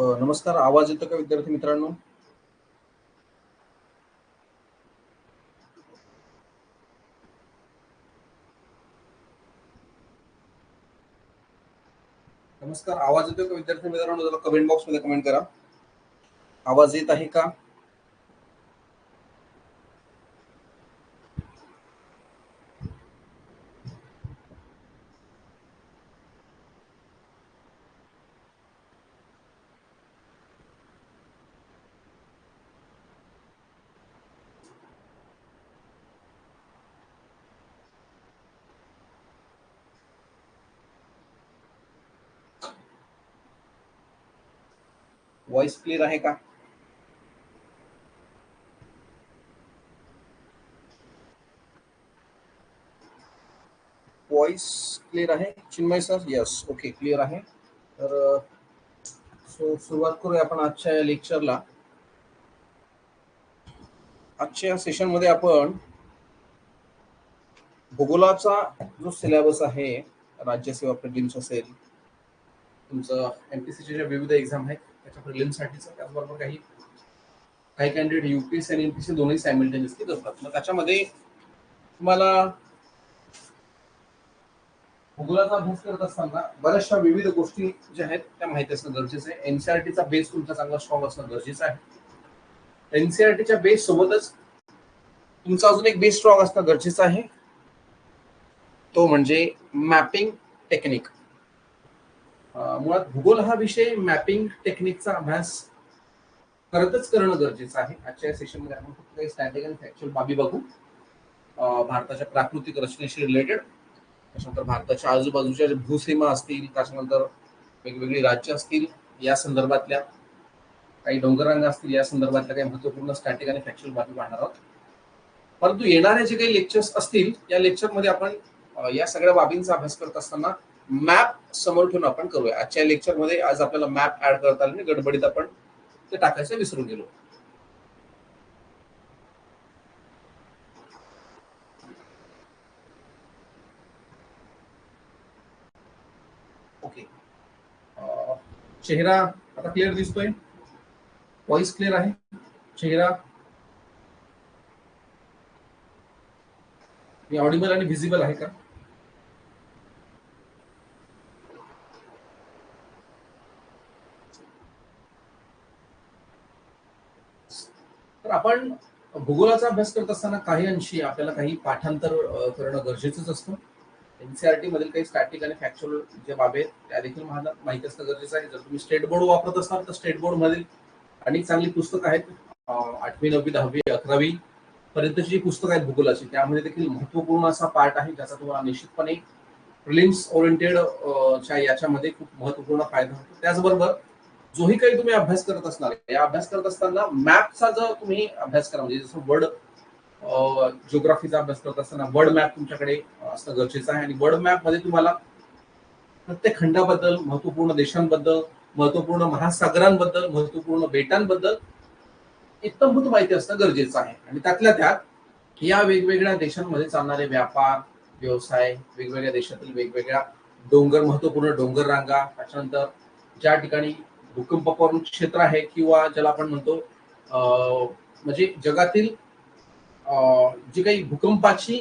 नमस्कार. आवाज येतो का विद्यार्थी मित्रांनो? नमस्कार. आवाज येतो का विद्यार्थी मित्रांनो? जरा कमेंट बॉक्स मध्ये कमेंट करा. आवाज येत आहे का? व्हॉइस क्लिअर आहे का? व्हॉइस क्लिअर आहे Chinmay sir? Yes, okay, clear आहे. तर सुरुवात करूया आपण आजच्या या लेक्चरला. आजच्या सेशन मध्ये आपण भूगोलाचा जो सिलेबस आहे, राज्यसेवा प्रिलिम्स असेल, तुमचं एमपीसीच्या विविध एक्झाम आहेत त्याच्या प्रिलिम्ससाठीचं, त्याचबरोबर काही कॅन्डिडेट यूपीएससी आणि एमपीसी दोन्ही सायमल्टेनियसली करतात. मग त्याच्यामध्ये तुम्हाला भूगोलाचा अभ्यास करत असताना बऱ्याचशा विविध गोष्टी ज्या आहेत त्या माहिती असणं गरजेचं आहे. एनसीआरटीचा बेस तुमचा चांगला स्ट्रॉंग असणं गरजेचं आहे. एनसीआरटीच्या बेस सोबतच तुमचा अजून एक बेस स्ट्रॉंग असणं गरजेचं आहे, तो म्हणजे मॅपिंग टेक्निक. मुळात भूगोल हा विषय मॅपिंग टेक्निकचा अभ्यास करतच करणं गरजेचं आहे. आजच्या सेशन मध्ये आपण फक्त काही स्टॅटिक आणि फॅक्च्युअल बाबी बघू. भारताच्या प्राकृतिक रचनेशी रिलेटेड, त्याच्यानंतर भारताच्या आजूबाजूच्या भूसीमा असतील, त्याच्यानंतर वेगवेगळी राज्य असतील या संदर्भातल्या, काही डोंगररांगा असतील या संदर्भातल्या काही महत्वपूर्ण स्टॅटिक आणि फॅक्च्युअल बाबी पाहणार आहोत. परंतु येणारे जे काही लेक्चर्स असतील या लेक्चरमध्ये आपण या सगळ्या बाबींचा अभ्यास करत असताना मॅप समोर ठेवून आपण करूया. आजच्या लेक्चरमध्ये आज आपल्याला मॅप ऍड करता आले, गडबडीत आपण ते टाकायचं विसरून गेलो. ओके, चेहरा आता क्लिअर दिसतोय? व्हॉइस क्लिअर आहे? चेहरा ऑडिबल आणि व्हिजिबल आहे का? तर आपण भूगोलाचा अभ्यास करत असताना काही अंशी आपल्याला काही पाठांतर करणं गरजेचंच असतं. एनसीआरटी मधील काही स्टॅटिक आणि फॅक्च्युअल जे बाबी आहेत त्या देखील माहिती असणं गरजेचं आहे. जर तुम्ही स्टेट बोर्ड वापरत असाल तर स्टेट बोर्ड मधील अनेक चांगली पुस्तकं आहेत. 8वी 9वी 10वी 11वी पर्यंतची जी पुस्तकं आहेत भूगोलाची, त्यामध्ये देखील महत्वपूर्ण असा पार्ट आहे ज्याचा तुम्हाला निश्चितपणे प्रिलिम्स ओरिएंटेड याच्यामध्ये खूप महत्वपूर्ण फायदा होतो. त्याचबरोबर जोही काही तुम्ही अभ्यास करत असणार, या अभ्यास करत असताना मॅपचा जर तुम्ही अभ्यास करा, म्हणजे जसं वर्ल्ड जिओग्राफीचा अभ्यास करत असताना वर्ल्ड मॅप तुमच्याकडे असणं गरजेचं आहे. आणि वर्ल्ड मॅप मध्ये तुम्हाला प्रत्येक खंडाबद्दल, महत्वपूर्ण देशांबद्दल, महत्वपूर्ण महासागरांबद्दल, महत्वपूर्ण बेटांबद्दल इत्थंभूत माहिती असणं गरजेचं आहे. आणि त्यातल्या त्यात या वेगवेगळ्या देशांमध्ये चालणारे व्यापार, व्यवसाय, वेगवेगळ्या देशातील वेगवेगळ्या डोंगर, महत्वपूर्ण डोंगर रांगा, त्याच्यानंतर ज्या ठिकाणी भूकंपप्रवण क्षेत्र आहे किंवा ज्याला आपण म्हणतो म्हणजे जगातील जी काही भूकंपाची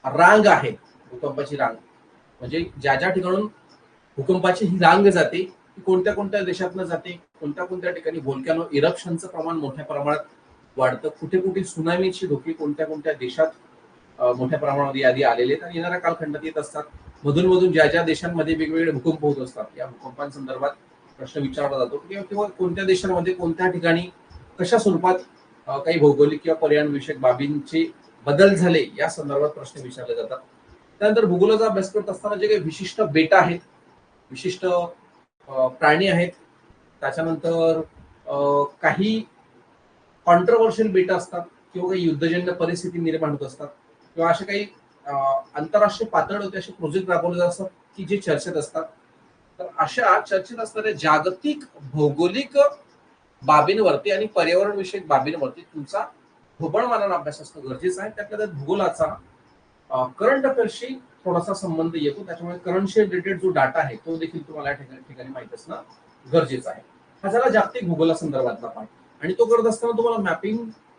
रांग आहे, भूकंपाची रांग म्हणजे ज्या ज्या ठिकाणून भूकंपाची ही रांग जाते, ती कोणत्या कोणत्या देशातनं जाते, कोणत्या कोणत्या ठिकाणी व्होल्कॅनो इरप्शनचं प्रमाण मोठ्या प्रमाणात वाढतं, कुठे कुठे सुनामीची धोके कोणत्या कोणत्या देशात मोठ्या प्रमाणावर यादी आलेले आहेत आणि येणाऱ्या कालखंडात येत असतात. मधून मधून ज्या ज्या देशांमध्ये वेगवेगळे भूकंप होत असतात, या भूकंपांसंदर्भात प्रश्न विचारला जातो किंवा कोणत्या देशांमध्ये कोणत्या ठिकाणी कशा स्वरूपात काही भौगोलिक किंवा पर्यावरणविषयक बाबींचे बदल झाले या संदर्भात प्रश्न विचारले जातात. त्यानंतर भूगोलाचा अभ्यास करत असताना जे काही विशिष्ट बेटा आहेत, विशिष्ट प्राणी आहेत, त्याच्यानंतर काही कॉन्ट्रोवर्शियल बेटा असतात किंवा काही युद्धजन्य परिस्थिती निर्माण होत असतात किंवा असे काही आंतरराष्ट्रीय पातळीवरती असे प्रोजेक्ट राबवले जात असतात की जे चर्चेत असतात. तर अशा चर्चेत असणाऱ्या जागतिक भौगोलिक बाबींवरती आणि पर्यावरण विषयक बाबींवरती तुमचा ढोबळमानाने अभ्यास असणं गरजेचं आहे. त्यातल्या त्यात भूगोलाचा करंट अफेअर्सशी थोडासा संबंध येतो, त्याच्यामुळे करंटशी रिलेटेड जो डाटा आहे तो देखील तुम्हाला या ठिकाणी माहित असणं गरजेचं आहे. हा झाला जागतिक भूगोलासंदर्भातला पाठ. आणि तो करत असताना तुम्हाला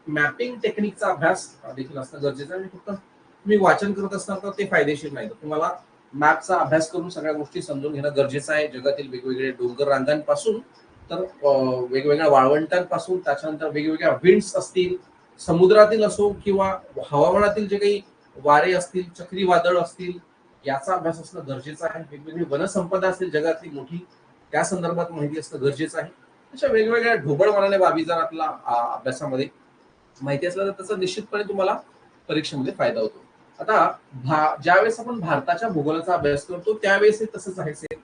मॅपिंग टेक्निकचा अभ्यास देखील असणं गरजेचं आहे. आणि फक्त तुम्ही वाचन करत असताना तर ते फायदेशीर नाही, तर तुम्हाला मॅपचा अभ्यास करून सगळ्या गोष्टी समजून घेणं गरजेचं आहे. जगातील वेगवेगळे डोंगर रांगांपासून तर वेगवेगळ्या वाळवंटांपासून, त्याच्यानंतर वेगवेगळ्या विंड्स असतील, समुद्रातील असो किंवा हवामानातील जे काही वारे असतील, चक्रीवादळ असतील, याचा अभ्यास असणं गरजेचं आहे. वेगवेगळी वनसंपदा असेल जगातली मोठी, त्या संदर्भात माहिती असणं गरजेचं आहे. अशा वेगवेगळ्या ढोबळमानाने बाबी जर आपला अभ्यासामध्ये माहिती असलं तर त्याचा निश्चितपणे तुम्हाला परीक्षेमध्ये फायदा होतो. आता ज्यावेळेस आपण भारताच्या भूगोलाचा अभ्यास करतो त्यावेळेस हे तसंच आहे सेम,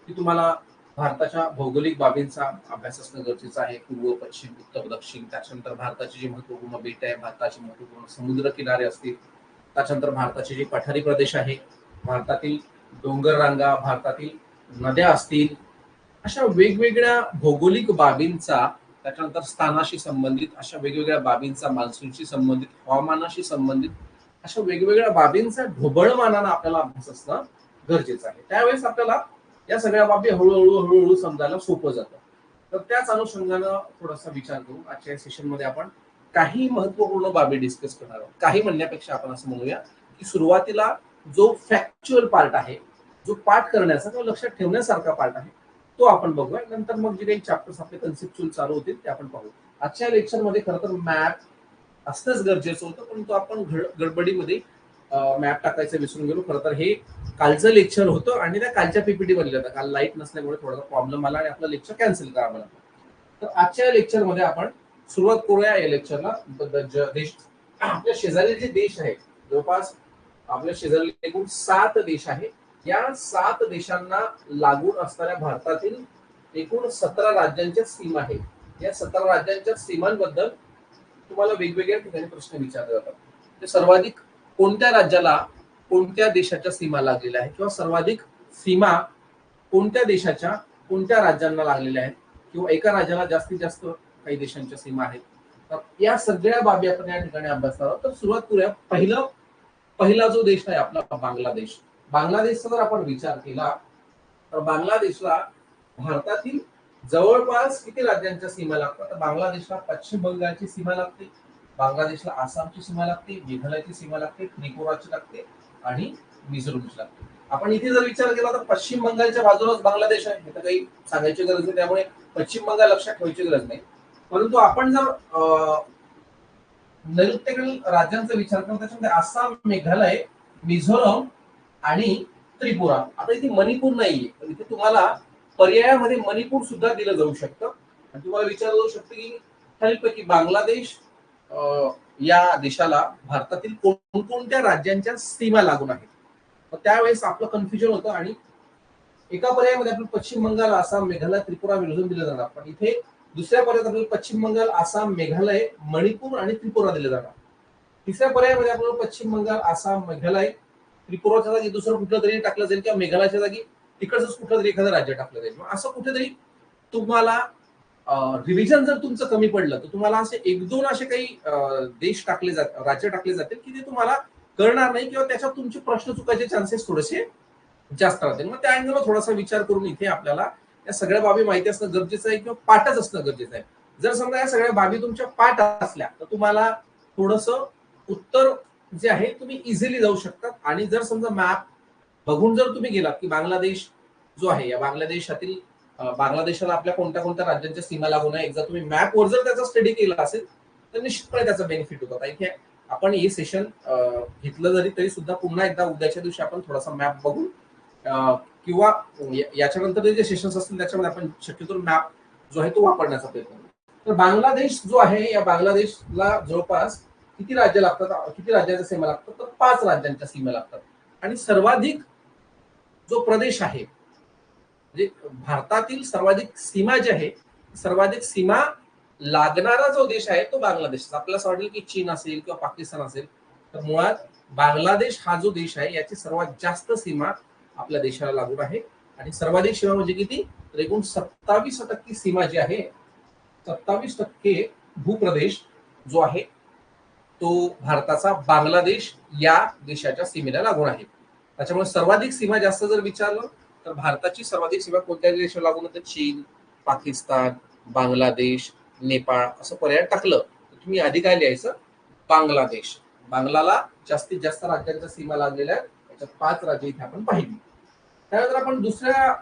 की तुम्हाला भारताच्या भौगोलिक बाबींचा अभ्यास असणं गरजेचं आहे. पूर्व, पश्चिम, उत्तर, दक्षिण, त्याच्यानंतर भारताची जी महत्वपूर्ण बेट आहे, भारताची महत्वपूर्ण समुद्र किनारे असतील, त्याच्यानंतर भारताचे जे पठारी प्रदेश आहे, भारतातील डोंगर रांगा, भारतातील नद्या असतील, अशा वेगवेगळ्या भौगोलिक बाबींचा, त्याच्यानंतर स्थानाशी संबंधित अशा वेगवेगळ्या बाबींचा, मान्सूनशी संबंधित, हवामानाशी संबंधित अशा वेगवेगळ्या बाबींचा ढोबळमानानं आपल्याला अभ्यास असणं गरजेचं आहे. त्यावेळेस आपल्याला या सगळ्या बाबी हळूहळू समजायला सोपं जातं. तर त्याच अनुषंगानं थोडासा विचार करू आजच्या सेशनमध्ये आपण काही महत्वपूर्ण बाबी डिस्कस करणार आहोत. काही म्हणण्यापेक्षा आपण असं म्हणूया की सुरुवातीला जो फॅक्च्युअल पार्ट आहे, जो पाठ करण्याचा किंवा लक्षात ठेवण्यासारखा पार्ट आहे, तो आपण बघूया. नंतर मग जे काही चॅप्टर्स आपले कन्सेप्च्युअल चालू होतील ते आपण पाहू. आजच्या लेक्चरमध्ये खरं तर मॅप असणंच गरजेचं होतं, परंतु आपण गडबडीमध्ये मॅप टाकायचं विसरून गेलो. खरं तर हे कालचं लेक्चर होतं आणि त्या कालच्या पीपीटी बनल्या होत्या. काल लाईट नसल्यामुळे थोडासा प्रॉब्लेम आला आणि आपलं लेक्चर कॅन्सल करावं लागलं. तर आजच्या लेक्चरमध्ये आपण सुरुवात करूया या लेक्चरला. देश, आपल्या शेजारी जे देश आहेत, जवळपास आपल्या शेजारी एकूण 7 देश आहे. या 7 देशांना लागून असणाऱ्या भारतातील एकूण 17 राज्यांच्या सीमा आहेत. या 17 राज्यांच्या सीमांबद्दल तुम्हाला वेगवेगळ्या ठिकाणी प्रश्न विचारले जातात. ते सर्वाधिक कोणत्या राज्याला कोणत्या देशाच्या सीमा लागलेल्या आहेत, किंवा सर्वाधिक सीमा कोणत्या देशाच्या कोणत्या राज्यांना लागलेल्या आहेत, किंवा एका राज्याला जास्तीत जास्त काही देशांच्या सीमा आहेत. तर या सगळ्या बाबी आपण या ठिकाणी अभ्यासणार आहोत. तर सुरुवात करूया. पहिला जो देश आहे आपला बांगलादेश. बांगलादेशचा जर आपण विचार केला तर बांगलादेशला भारतातील जवळपास किती राज्यांच्या सीमा लागतात? तर बांगलादेशला पश्चिम बंगालची सीमा लागते, बांगलादेशला आसामची सीमा लागते, मेघालयची सीमा लागते, त्रिपुराची लागते आणि मिझोरमची लागते. आपण इथे जर विचार केला तर पश्चिम बंगालच्या बाजूलाच बांगलादेश आहे, हे तर काही सांगायची गरज नाही, त्यामुळे पश्चिम बंगाल लक्षात ठेवायची गरज नाही. परंतु आपण जर नैऋत्येकडील राज्यांचा विचार करतो त्याच्यामध्ये आसाम, मेघालय, मिझोरम आणि त्रिपुरा. आता इथे मणिपूर नाहीये, तर इथे तुम्हाला पर्यायामध्ये मणिपूर सुद्धा दिलं जाऊ शकतं. आणि तुम्हाला विचारलं जाऊ शकतं की खालीलपैकी बांगलादेश या देशाला भारतातील कोणकोणत्या राज्यांच्या सीमा लागून आहेत. तर त्यावेळेस आपलं कन्फ्युजन होतं आणि एका पर्यायामध्ये आपल्याला पश्चिम बंगाल, आसाम, मेघालय, त्रिपुरा, मिझोरम दिलं जाणार. पण इथे दुसऱ्या पर्यायात आपल्याला पश्चिम बंगाल, आसाम, मेघालय, मणिपूर आणि त्रिपुरा दिले जाणार. तिसऱ्या पर्यायामध्ये आपल्याला पश्चिम बंगाल, आसाम, मेघालय, त्रिपुराच्या जागी दुसरं कुठलं तरी टाकलं जाईल, किंवा मेघालयच्या जागी तिकडच कुठलं तरी एखादं राज्य टाकलं जाईल. असं कुठेतरी तुम्हाला रिव्हिजन जर तुमचं कमी पडलं तर तुम्हाला असे 1-2 असे काही देश टाकले जातात, राज्य टाकले जातील की ते तुम्हाला कळणार नाही, किंवा त्याच्यात तुमचे प्रश्न चुकायचे चान्सेस थोडेसे जास्त राहतील. मग त्या अँगलवर थोडासा विचार करून इथे आपल्याला या सगळ्या बाबी माहिती असणं गरजेचं आहे, किंवा पाठच असणं गरजेचं आहे. जर समजा या सगळ्या बाबी तुमच्या पाठ असल्या तर तुम्हाला थोडस उत्तर जे आहे तुम्ही इझिली जाऊ शकतात. आणि जर समजा मॅप बघून जर तुम्ही गेलात की बांगलादेश जो आहे, या बांगलादेशातील बांगलादेशाला आपल्या कोणत्या कोणत्या राज्यांच्या सीमा लागून आहे, एकदा तुम्ही मॅपवर जर त्याचा स्टडी केला असेल तर निश्चितपणे त्याचा बेनिफिट होतो. इथे आपण हे सेशन घेतलं जरी तरी सुद्धा पुन्हा एकदा उद्याच्या दिवशी आपण थोडासा मॅप बघून किंवा याच्यानंतर जे सेशन्स असतील त्याच्यामध्ये आपण शक्यतो मॅप जो आहे तो वापरण्याचा प्रयत्न करू. तर बांगलादेश जो आहे, या बांगलादेशला जवळपास किती राज्य लागतात, किती राज्यांच्या सीमा लागतात? तर 5 राज्यांच्या सीमा लागतात. आणि सर्वाधिक जो प्रदेश आहे, म्हणजे भारतातील सर्वाधिक सीमा जी आहे, सर्वाधिक सीमा लागणारा जो देश आहे तो बांगलादेश. आपल्याला असं वाटेल की चीन असेल किंवा पाकिस्तान असेल, तर मुळात बांगलादेश हा जो देश आहे याची सर्वात जास्त सीमा आपल्या देशाला लागून आहे. आणि सर्वाधिक सीमा म्हणजे किती? तर एकूण 27% सीमा जी आहे, 27% भूप्रदेश जो आहे तो भारताचा बांगलादेश या देशाच्या सीमेला लागून आहे. त्याच्यामुळे सर्वाधिक सीमा जास्त जर विचारलं तर भारताची सर्वाधिक सीमा कोणत्या देशाला लागून होते? चीन, पाकिस्तान, बांगलादेश, नेपाळ असं पर्याय टाकलं तर तुम्ही आधी काय लिहायचं? बांगलादेश. बांगलाला जास्तीत जास्त राज्यांच्या सीमा लागलेल्या आहेत. त्याच्यात 5 राज्य इथे आपण पाहिली. त्यानंतर आपण दुसऱ्या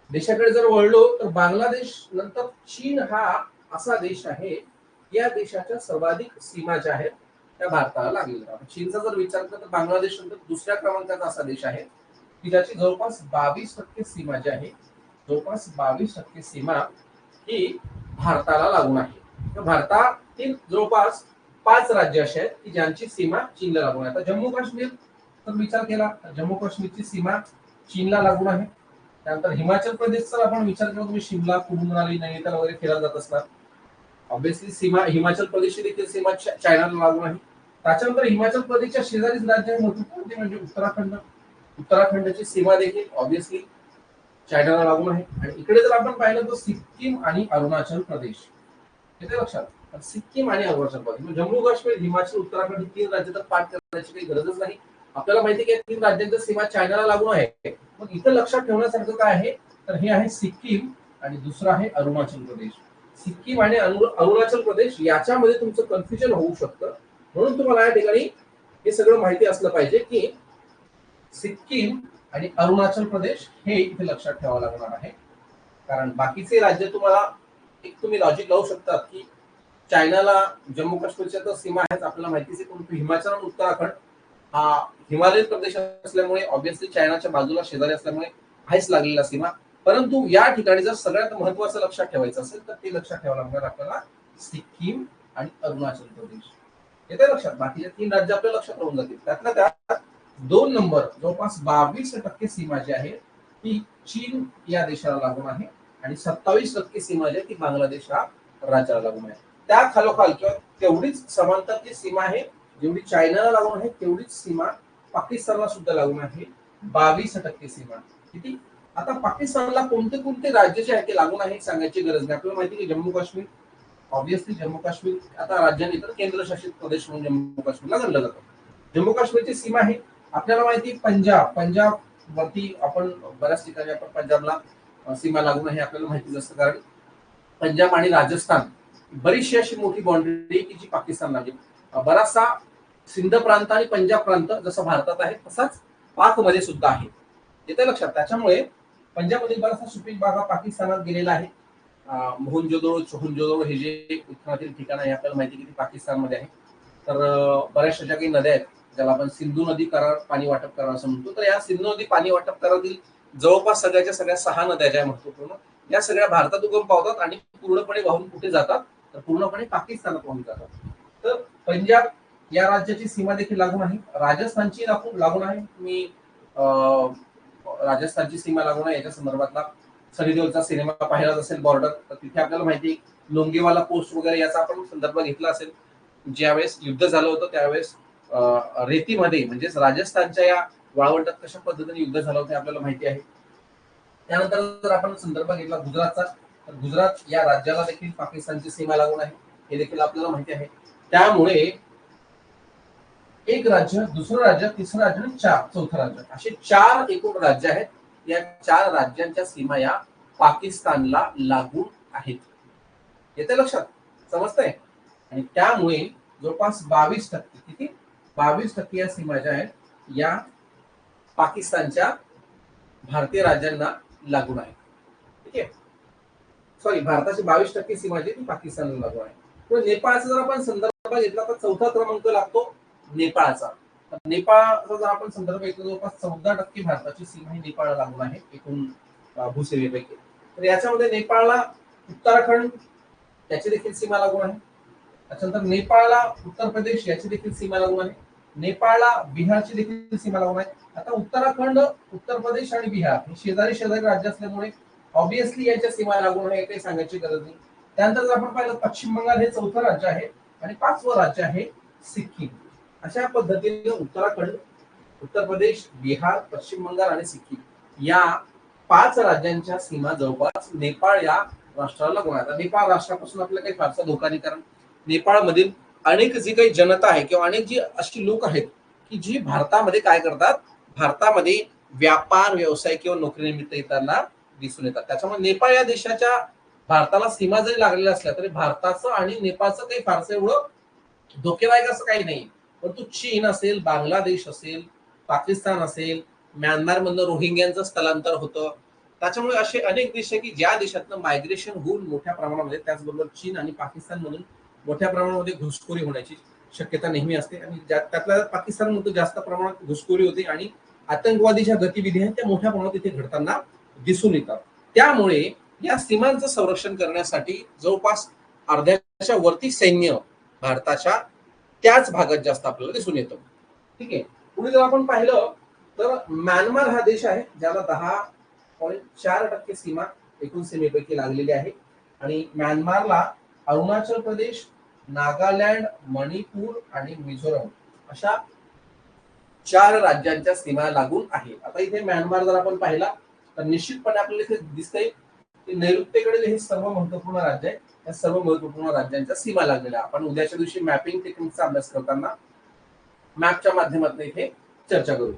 देशाकडे जर वळलो तर बांगलादेश नंतर चीन हा असा देश आहे, या देशाच्या सर्वाधिक सीमा ज्या आहेत त्या भारताला लागलेल्या. चीनचा जर विचार केला तर बांगलादेश नंतर दुसऱ्या क्रमांकाचा असा देश आहे की ज्याची जवळपास 22% सीमा जी आहे, जवळपास 22% सीमा ही भारताला लागून आहे. तर भारतातील जवळपास 5 राज्य असे आहेत की ज्यांची सीमा चीनला लागून आहे. आता जम्मू काश्मीर जर विचार केला तर जम्मू काश्मीरची सीमा चीनला लागून आहे. त्यानंतर हिमाचल प्रदेशचा आपण विचार केला, तुम्ही शिमला, कुलू मनाली, नैनिताल वगैरे फिरायला जात असतात, ऑब्विसली सीमा हिमाचल प्रदेशची देखील सीमा चायनाला लागून आहे. त्याच्यानंतर हिमाचल प्रदेशच्या शेजारीच राज्य महत्वपूर्ण ते म्हणजे उत्तराखंड. उत्तराखंडची सीमा देखील ऑब्विसली चायनाला लागून आहे. आणि इकडे जर आपण पाहिलं तर सिक्कीम आणि अरुणाचल प्रदेश, येते लक्षात. सिक्कीम आणि अरुणाचल प्रदेश, जम्मू काश्मीर, हिमाचल, उत्तराखंड ही 3 राज्य तर पाठ करण्याची काही गरजच नाही. आपल्याला माहिती आहे की 3 राज्यांच्या सीमा चायनाला लागून आहे. मग इथं लक्षात ठेवण्यासारखं काय आहे तर हे आहे सिक्कीम आणि दुसरं आहे अरुणाचल प्रदेश. सिक्कीम आणि अरुणाचल प्रदेश याच्यामध्ये तुमचं कन्फ्युजन होऊ शकतं, म्हणून तुम्हाला या ठिकाणी हे सगळं माहिती असलं पाहिजे की सिक्कीम आणि अरुणाचल प्रदेश हे इथे लक्षात ठेवावं लागणार आहे. कारण बाकीचे राज्य तुम्हाला एक तुम्ही लॉजिक लावू शकता की चायनाला जम्मू काश्मीरच्या तर सीमा आहेत आपल्याला माहितीच आहे, परंतु हिमाचल आणि उत्तराखंड हा हिमालयन प्रदेश असल्यामुळे ऑब्विसली चायनाच्या बाजूला शेजारी असल्यामुळे आहेच लागलेला सीमा. परंतु या ठिकाणी जर सगळ्यात महत्वाचं लक्षात ठेवायचं असेल तर ते लक्षात ठेवायला लागणार आपल्याला सिक्कीम आणि अरुणाचल प्रदेश. येते लक्षात. बाकीचे 3 राज्य आपल्या लक्षात राहून जातील. त्यातल्या त्यात 2 नंबर जवळपास 22% सीमा जी आहे ती चीन या देशाला लागून आहे आणि 27% सीमा जी आहे ती बांगलादेश हा राज्याला लागून आहे. त्या खालोखाल किंवा तेवढीच समांतरची सीमा आहे जेवढी चायनाला लागून आहे तेवढीच सीमा पाकिस्तानला सुद्धा लागून आहे, 22% सीमा. किती? आता पाकिस्तानला कोणते कोणते राज्य जे आहे ते लागून आहे सांगायची गरज नाही. आपल्याला माहिती आहे की जम्मू काश्मीर, ऑब्विसली जम्मू काश्मीर आता राज्याने तर केंद्रशासित प्रदेश म्हणून जम्मू काश्मीरला गणलं जातं. जम्मू काश्मीरची सीमा आहे आपल्याला माहिती आहे पंजाब वरती आपण बऱ्याच ठिकाणी आपण पंजाबला सीमा लागून आहे आपल्याला माहितीच असतं. कारण पंजाब आणि राजस्थान बरीचशी अशी मोठी बाउंड्री की जी पाकिस्तान लागेल. बराचसा सिंध प्रांत आणि पंजाब प्रांत जसं भारतात आहे तसाच पाकमध्ये सुद्धा आहे, येते लक्षात. त्याच्यामुळे पंजाबमधील बराचसा सुपीक भाग हा पाकिस्तानात गेलेला आहे. मोहनजोदडो हे जे उत्तरातील ठिकाण आहे आपल्याला माहिती की पाकिस्तानमध्ये आहे. तर बऱ्याचशा ज्या काही नद्या आहेत ज्याला आपण सिंधू नदी करार पाणी वाटप करार असं म्हणतो, तर या सिंधू नदी पाणी वाटप करारातील जवळपास सगळ्याच्या सगळ्या 6 नद्या ज्या महत्वपूर्ण या सगळ्या भारतात उगम पावतात आणि पूर्णपणे वाहून कुठे जातात तर पूर्णपणे पाकिस्तानात वाहून जातात. तर पंजाब या राज्याची सीमा देखील लागून आहे. राजस्थानची लागून आहे. तुम्ही राजस्थानची सीमा लागून आहे याच्या संदर्भातला सनी देओलचा सिनेमा पाहिला असेल बॉर्डर, तर तिथे आपल्याला माहिती आहे लोंगेवाला पोस्ट वगैरे याचा आपण संदर्भ घेतला असेल. ज्यावेळेस युद्ध झालं होतं त्यावेळेस रेतीमध्ये म्हणजेच राजस्थानच्या या वाळवंटात कशा पद्धतीने युद्ध झालं होतं आपल्याला माहिती आहे. त्यानंतर जर आपण संदर्भ घेतला गुजरातचा तर गुजरात या राज्याला देखील पाकिस्तानची सीमा लागून आहे हे देखील आपल्याला माहिती आहे. त्यामुळे एक राज्य, दुसरं राज्य, तिसरं राज्य आणि चौथं राज्य असे 4 एकूण राज्य आहेत. या 4 राज्यांच्या सीमा या पाकिस्तानला लागून आहेत, येते लक्षात, समजतंय. आणि त्यामुळे जवळपास 22% किती 22% या सीमा ज्या आहेत या पाकिस्तानच्या भारतीय राज्यांना लागून आहे. ठीक आहे, सॉरी भारताची 22% सीमा जी ती पाकिस्तानला लागून आहे. तर नेपाळचा जर आपण संदर्भ घेतला तर 4था क्रमांक लागतो नेपाळचा. नेपाळचा जर आपण संदर्भ घेतला जवळपास 14% भारताची सीमा ही नेपाळला लागून आहे एकूण भूसीमेपैकी. तर याच्यामध्ये नेपाळला उत्तराखंड याची देखील सीमा लागून आहे. त्याच्यानंतर नेपाळला उत्तर प्रदेश याची देखील सीमा लागून आहे. नेपाळला बिहारची देखील सीमा लागून आहे. आता उत्तराखंड, उत्तर प्रदेश आणि बिहार हे शेजारी शेजारी राज्य असल्यामुळे ऑब्विसली यांच्या सीमा लागून आहे काही सांगायची गरज नाही. त्यानंतर जर आपण पाहिलं पश्चिम बंगाल हे 4थं राज्य आहे आणि 5वं राज्य आहे सिक्कीम. अशा पद्धतीने उत्तराखंड, उत्तर प्रदेश, बिहार, पश्चिम बंगाल आणि सिक्कीम या 5 राज्यांच्या सीमा जवळपास नेपाळ या राष्ट्राला लागून आहे. नेपाळ राष्ट्रापासून आपल्याला काही फारसा धोका नाही, कारण नेपाळमधील अनेक जी काही जनता आहे किंवा अनेक जी अशी लोक आहेत की जी भारतामध्ये काय करतात, भारतामध्ये व्यापार व्यवसाय किंवा नोकरीनिमित्त येताना दिसून येतात. त्याच्यामुळे नेपाळ या देशाच्या भारताला सीमा जरी लागलेल्या असल्या तरी भारताचं आणि नेपाळचं काही फारसं एवढं धोकेदायक असं काही नाही. परंतु चीन असेल, बांगलादेश असेल, पाकिस्तान असेल, म्यानमार मधनं रोहिंग्यांचं स्थलांतर होतं. त्याच्यामुळे असे अनेक देश आहे की ज्या देशातनं मायग्रेशन होऊन मोठ्या प्रमाणामध्ये, त्याचबरोबर चीन आणि पाकिस्तान मधून मोठ्या प्रमाणामध्ये घुसखोरी होण्याची शक्यता नेहमी असते आणि त्यातल्या पाकिस्तानमध्ये जास्त प्रमाणात घुसखोरी होते आणि आतंकवादी ज्या गतिविधी आहेत त्या मोठ्या प्रमाणात इथे घडताना दिसून येतात. त्यामुळे या सीमांचं संरक्षण करण्यासाठी जवळपास अर्ध्याच्या वरती सैन्य भारताच्या त्याच भागात जास्त आपल्याला दिसून येतं. ठीक आहे. पुढे जर आपण पाहिलं तर म्यानमार हा देश आहे ज्याला 10.4% सीमा एकूण सीमेपैकी लागलेली आहे आणि म्यानमारला अरुणाचल प्रदेश, नागालँड, मणिपूर आणि मिझोरम अशा 4 राज्यांच्या सीमा लागून आहे. आता इथे म्यानमार जर आपण पाहिला तर निश्चितपणे आपल्याला इथे दिसतंय की नैऋत्येकडील हे सर्व महत्वपूर्ण राज्य आहे. या सर्व महत्वपूर्ण राज्यांच्या सीमा लागलेल्या. आपण उद्याच्या दिवशी मॅपिंग टेक्निकचा अभ्यास करताना मॅपच्या माध्यमातून इथे चर्चा करू.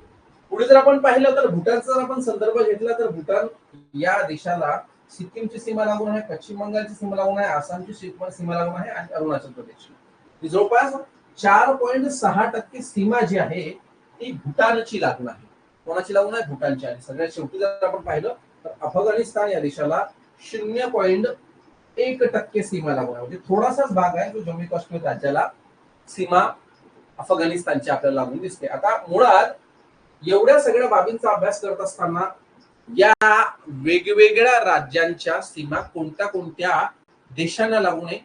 पुढे जर आपण पाहिलं तर भूटानचा जर आपण संदर्भ घेतला तर भूटान या देशाला सिक्कीमची सीमा लागून आहे, पश्चिम बंगालची सीमा लागून आहे, आसामची सीमा लागून आहे आणि अरुणाचल प्रदेशची. जवळपास 4.6% सीमा जी आहे ती भूटानची लागून आहे. कोणाची लागून आहे? भूटानची. आणि सगळ्यात शेवटी जर आपण पाहिलं तर अफगाणिस्तान या देशाला 0.1% सीमा लागून आहे. म्हणजे थोडासाच भाग आहे जो जम्मू काश्मीर राज्याला सीमा अफगाणिस्तानची आपल्याला लागून दिसते. आता मुळात एवढ्या सगळ्या बाबींचा अभ्यास करत असताना या वेगवेगळ्या राज्यांच्या सीमा कोणत्या कोणत्या देशांना लागू नये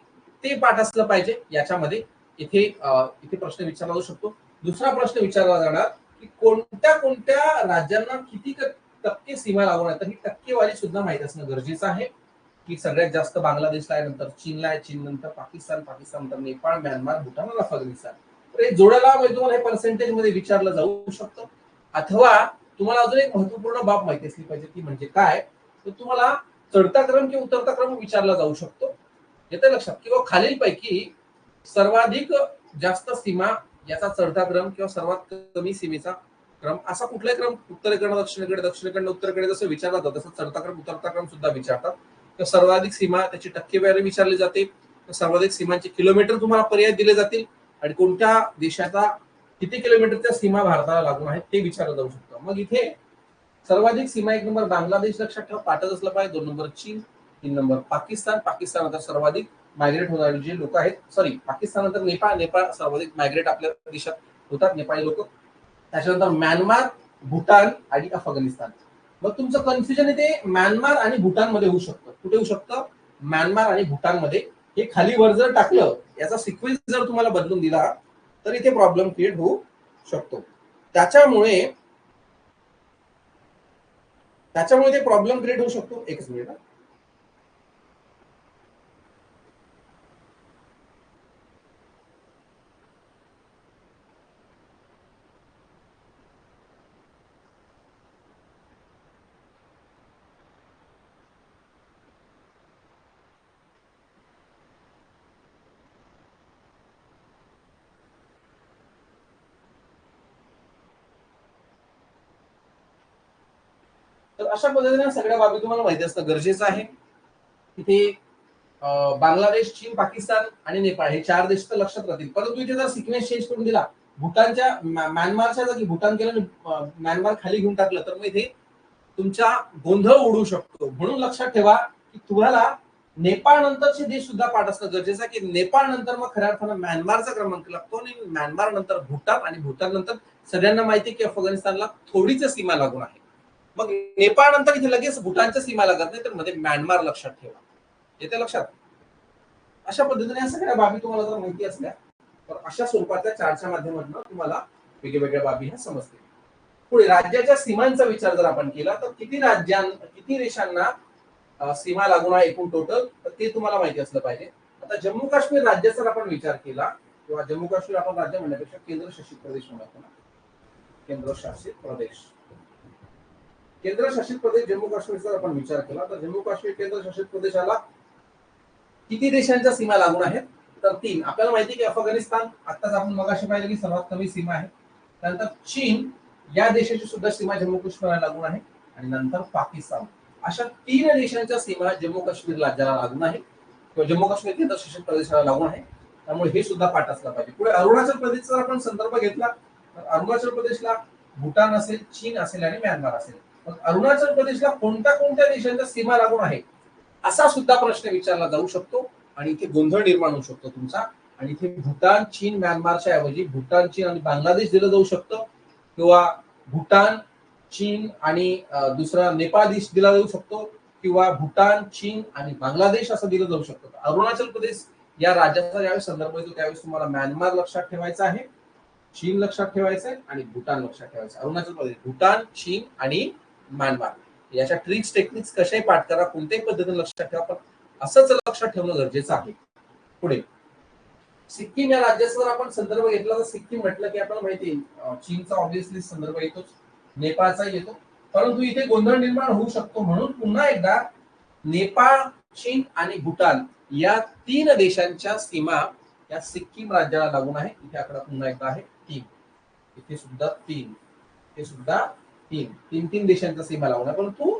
ते पाठ असलं पाहिजे. याच्यामध्ये इथे इथे प्रश्न विचारला जाऊ शकतो. दुसरा प्रश्न विचारला जाणार की कोणत्या कोणत्या राज्यांना किती टक्के सीमा लागून आहे, तर ही टक्केवारी सुद्धा माहित असणं गरजेचं आहे. की सगळ्यात जास्त बांगलादेशला आहे, नंतर चीनला आहे, चीन नंतर पाकिस्तान, पाकिस्तान नंतर नेपाळ, म्यानमार, भूटान आणि अफगाणिस्तान. तर हे जोड्याला तुम्हाला हे पर्सेंटेज मध्ये विचारलं जाऊ शकतं. अथवा तुम्हाला अजून एक महत्वपूर्ण बाब माहिती असली पाहिजे ती म्हणजे काय, तर तुम्हाला चढता क्रम किंवा उतरता क्रम विचारला जाऊ शकतो. येतं लक्षात? किंवा खालीलपैकी सर्वाधिक जास्त सीमा याचा चढता क्रम किंवा सर्वात कमी सीमेचा क्रम असा कुठलाही क्रम उत्तरेकडनं दक्षिणेकडे, दक्षिणेकडनं उत्तरेकडे जसं विचारला जातो तसं चढता क्रम उतरता क्रम सुद्धा विचारतात. तर सर्वाधिक सीमा त्याची टक्केवारी विचारली जाते. सर्वाधिक सीमांचे किलोमीटर तुम्हाला पर्याय दिले जातील आणि कोणत्या देशाचा किती किलोमीटरच्या सीमा भारताला लागून आहेत ते विचारलं जाऊ शकतं. मग इथे सर्वाधिक सीमा 1 नंबर बांगलादेश लक्षात ठेवा, पाठच असलं पाहिजे. 2 नंबर चीन, 3 नंबर पाकिस्तान, पाकिस्तान नंतर सर्वाधिक मायग्रेट होणारे जे लोक आहेत, सॉरी पाकिस्तान नंतर नेपाळ, नेपाळ सर्वाधिक मायग्रेट आपल्या देशात होतात नेपाळी लोक. त्याच्यानंतर म्यानमार, भूटान आणि अफगाणिस्तान. मग तुमचं कन्फ्युजन इथे म्यानमार आणि भूटान मध्ये होऊ शकतं. कुठे होऊ शकतं? म्यानमार आणि भूटान मध्ये. हे खाली वर जर टाकलं, याचा सिक्वेन्स जर तुम्हाला बदलून दिला तर इथे प्रॉब्लेम क्रिएट होऊ शकतो. त्याच्यामुळे ते प्रॉब्लेम क्रिएट होऊ शकतो. एकच मिनिट. तर अशा पद्धतीने सगळ्या बाबी तुम्हाला माहिती असणं गरजेचं आहे. तिथे बांगलादेश, चीन, पाकिस्तान आणि नेपाळ हे 4 देश तर लक्षात राहतील. परंतु इथे जर सिक्वेन्स चेंज करून दिला, भूटानच्या म्यानमारच्या जागी भूटान केलं आणि म्यानमार खाली घेऊन टाकलं तर मग इथे तुमचा गोंधळ उडू शकतो. म्हणून लक्षात ठेवा की तुम्हाला नेपाळ नंतरचे देश सुद्धा पाठ असणं गरजेचं आहे. की नेपाळ नंतर मग खऱ्या अर्थानं म्यानमारचा क्रमांक लागतो आणि म्यानमार नंतर भूटान आणि भूटान नंतर सगळ्यांना माहिती आहे की अफगाणिस्तानला थोडीच सीमा लागून आहे. मग नेपाळ नंतर इथे लगेच भूटानच्या सीमा लागत नाही, तर मध्ये म्यानमार लक्षात ठेवा. येते लक्षात? अशा पद्धतीने या सगळ्या बाबी तुम्हाला जर माहिती असल्या तर अशा स्वरूपाच्या चार्टच्या माध्यमातून तुम्हाला वेगवेगळ्या बाबी ह्या समजतील. पुढे राज्याच्या सीमांचा विचार जर आपण केला तर किती देशांना सीमा लागून आहे एकूण टोटल, तर ते तुम्हाला माहिती असलं पाहिजे. आता जम्मू काश्मीर राज्याचा आपण विचार केला किंवा जम्मू काश्मीर आपण राज्य म्हणण्यापेक्षा केंद्रशासित प्रदेश म्हणतो ना, केंद्रशासित प्रदेश. केंद्रशासित प्रदेश जम्मू काश्मीरचा आपण विचार केला तर जम्मू काश्मीर केंद्रशासित प्रदेशाला किती देशांच्या सीमा लागून आहेत? तर 3. आपल्याला माहिती की अफगाणिस्तान आताच आपण मगाशी पाहिलं की सर्वात कमी सीमा आहे. त्यानंतर चीन या देशाची सुद्धा सीमा जम्मू काश्मीरला लागून आहे आणि नंतर पाकिस्तान. अशा 3 देशांच्या सीमा जम्मू काश्मीर राज्याला लागून आहे किंवा जम्मू काश्मीर केंद्रशासित प्रदेशाला लागून आहे. त्यामुळे हे सुद्धा पाठ असला पाहिजे. पुढे अरुणाचल प्रदेशचा आपण संदर्भ घेतला तर अरुणाचल प्रदेशला भूटान असेल, चीन असेल आणि म्यानमार असेल. मग अरुणाचल प्रदेशला कोणत्या कोणत्या देशांच्या सीमा लागून आहे असा सुद्धा प्रश्न विचारला जाऊ शकतो आणि इथे गोंधळ निर्माण होऊ शकतो तुमचा. आणि इथे भूटान, चीन, म्यानमारच्या ऐवजी भूटान, चीन आणि बांगलादेश दिलं जाऊ शकतं किंवा भूटान, चीन आणि दुसरा नेपाळ देश दिला जाऊ शकतो किंवा भूटान, चीन आणि बांगलादेश असं दिलं जाऊ शकतं. अरुणाचल प्रदेश या राज्याचा ज्यावेळेस संदर्भ येतो त्यावेळेस तुम्हाला म्यानमार लक्षात ठेवायचा आहे, चीन लक्षात ठेवायचं आहे आणि भूटान लक्षात ठेवायचं. अरुणाचल प्रदेश, भूटान, चीन आणि म्यानमार याच्या ट्रिक्स टेक्निक्स कशाही पाठ करा, कोणत्याही पद्धतीने लक्षात ठेवा, पण असंच लक्षात ठेवणं गरजेचं आहे. पुढे सिक्कीम या राज्याचा जर आपण संदर्भ घेतला तर सिक्कीम म्हटलं की आपल्याला माहिती आहे चीनचा ऑब्व्हियसली संदर्भ येतोच, नेपाळचाही येतो, परंतु इथे गोंधळ निर्माण होऊ शकतो. म्हणून पुन्हा एकदा नेपाळ, चीन आणि भूटान या 3 देशांच्या सीमा या सिक्कीम राज्याला लागून आहे. इथे आकडा पुन्हा एकदा आहे 3, इथे सुद्धा 3, इथे सुद्धा 3, 3 देशांच्या सीमा लागून आहे. परंतु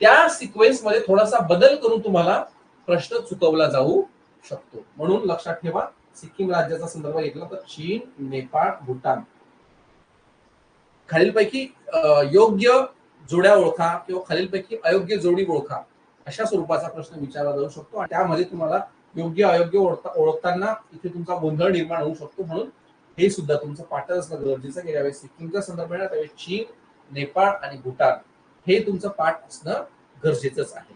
त्या सिक्वेन्स मध्ये थोडासा बदल करून तुम्हाला प्रश्न चुकवला जाऊ शकतो. म्हणून लक्षात ठेवा, सिक्कीम राज्याचा संदर्भ घेतला तर चीन, नेपाळ, भूटान. खालीलपैकी योग्य जोड्या ओळखा किंवा खालीलपैकी अयोग्य जोडी ओळखा अशा स्वरूपाचा प्रश्न विचारला जाऊ शकतो आणि त्यामध्ये तुम्हाला योग्य अयोग्य ओळखताना इथे तुमचा गोंधळ निर्माण होऊ शकतो. म्हणून हे सुद्धा तुमचं पाठ असणं गरजेचं की ज्यावेळेस सिक्कीमचा संदर्भ येणार त्यावेळेस चीन, नेपाळ आणि भूटान हे तुमचं पाठ असणं गरजेचंच आहे.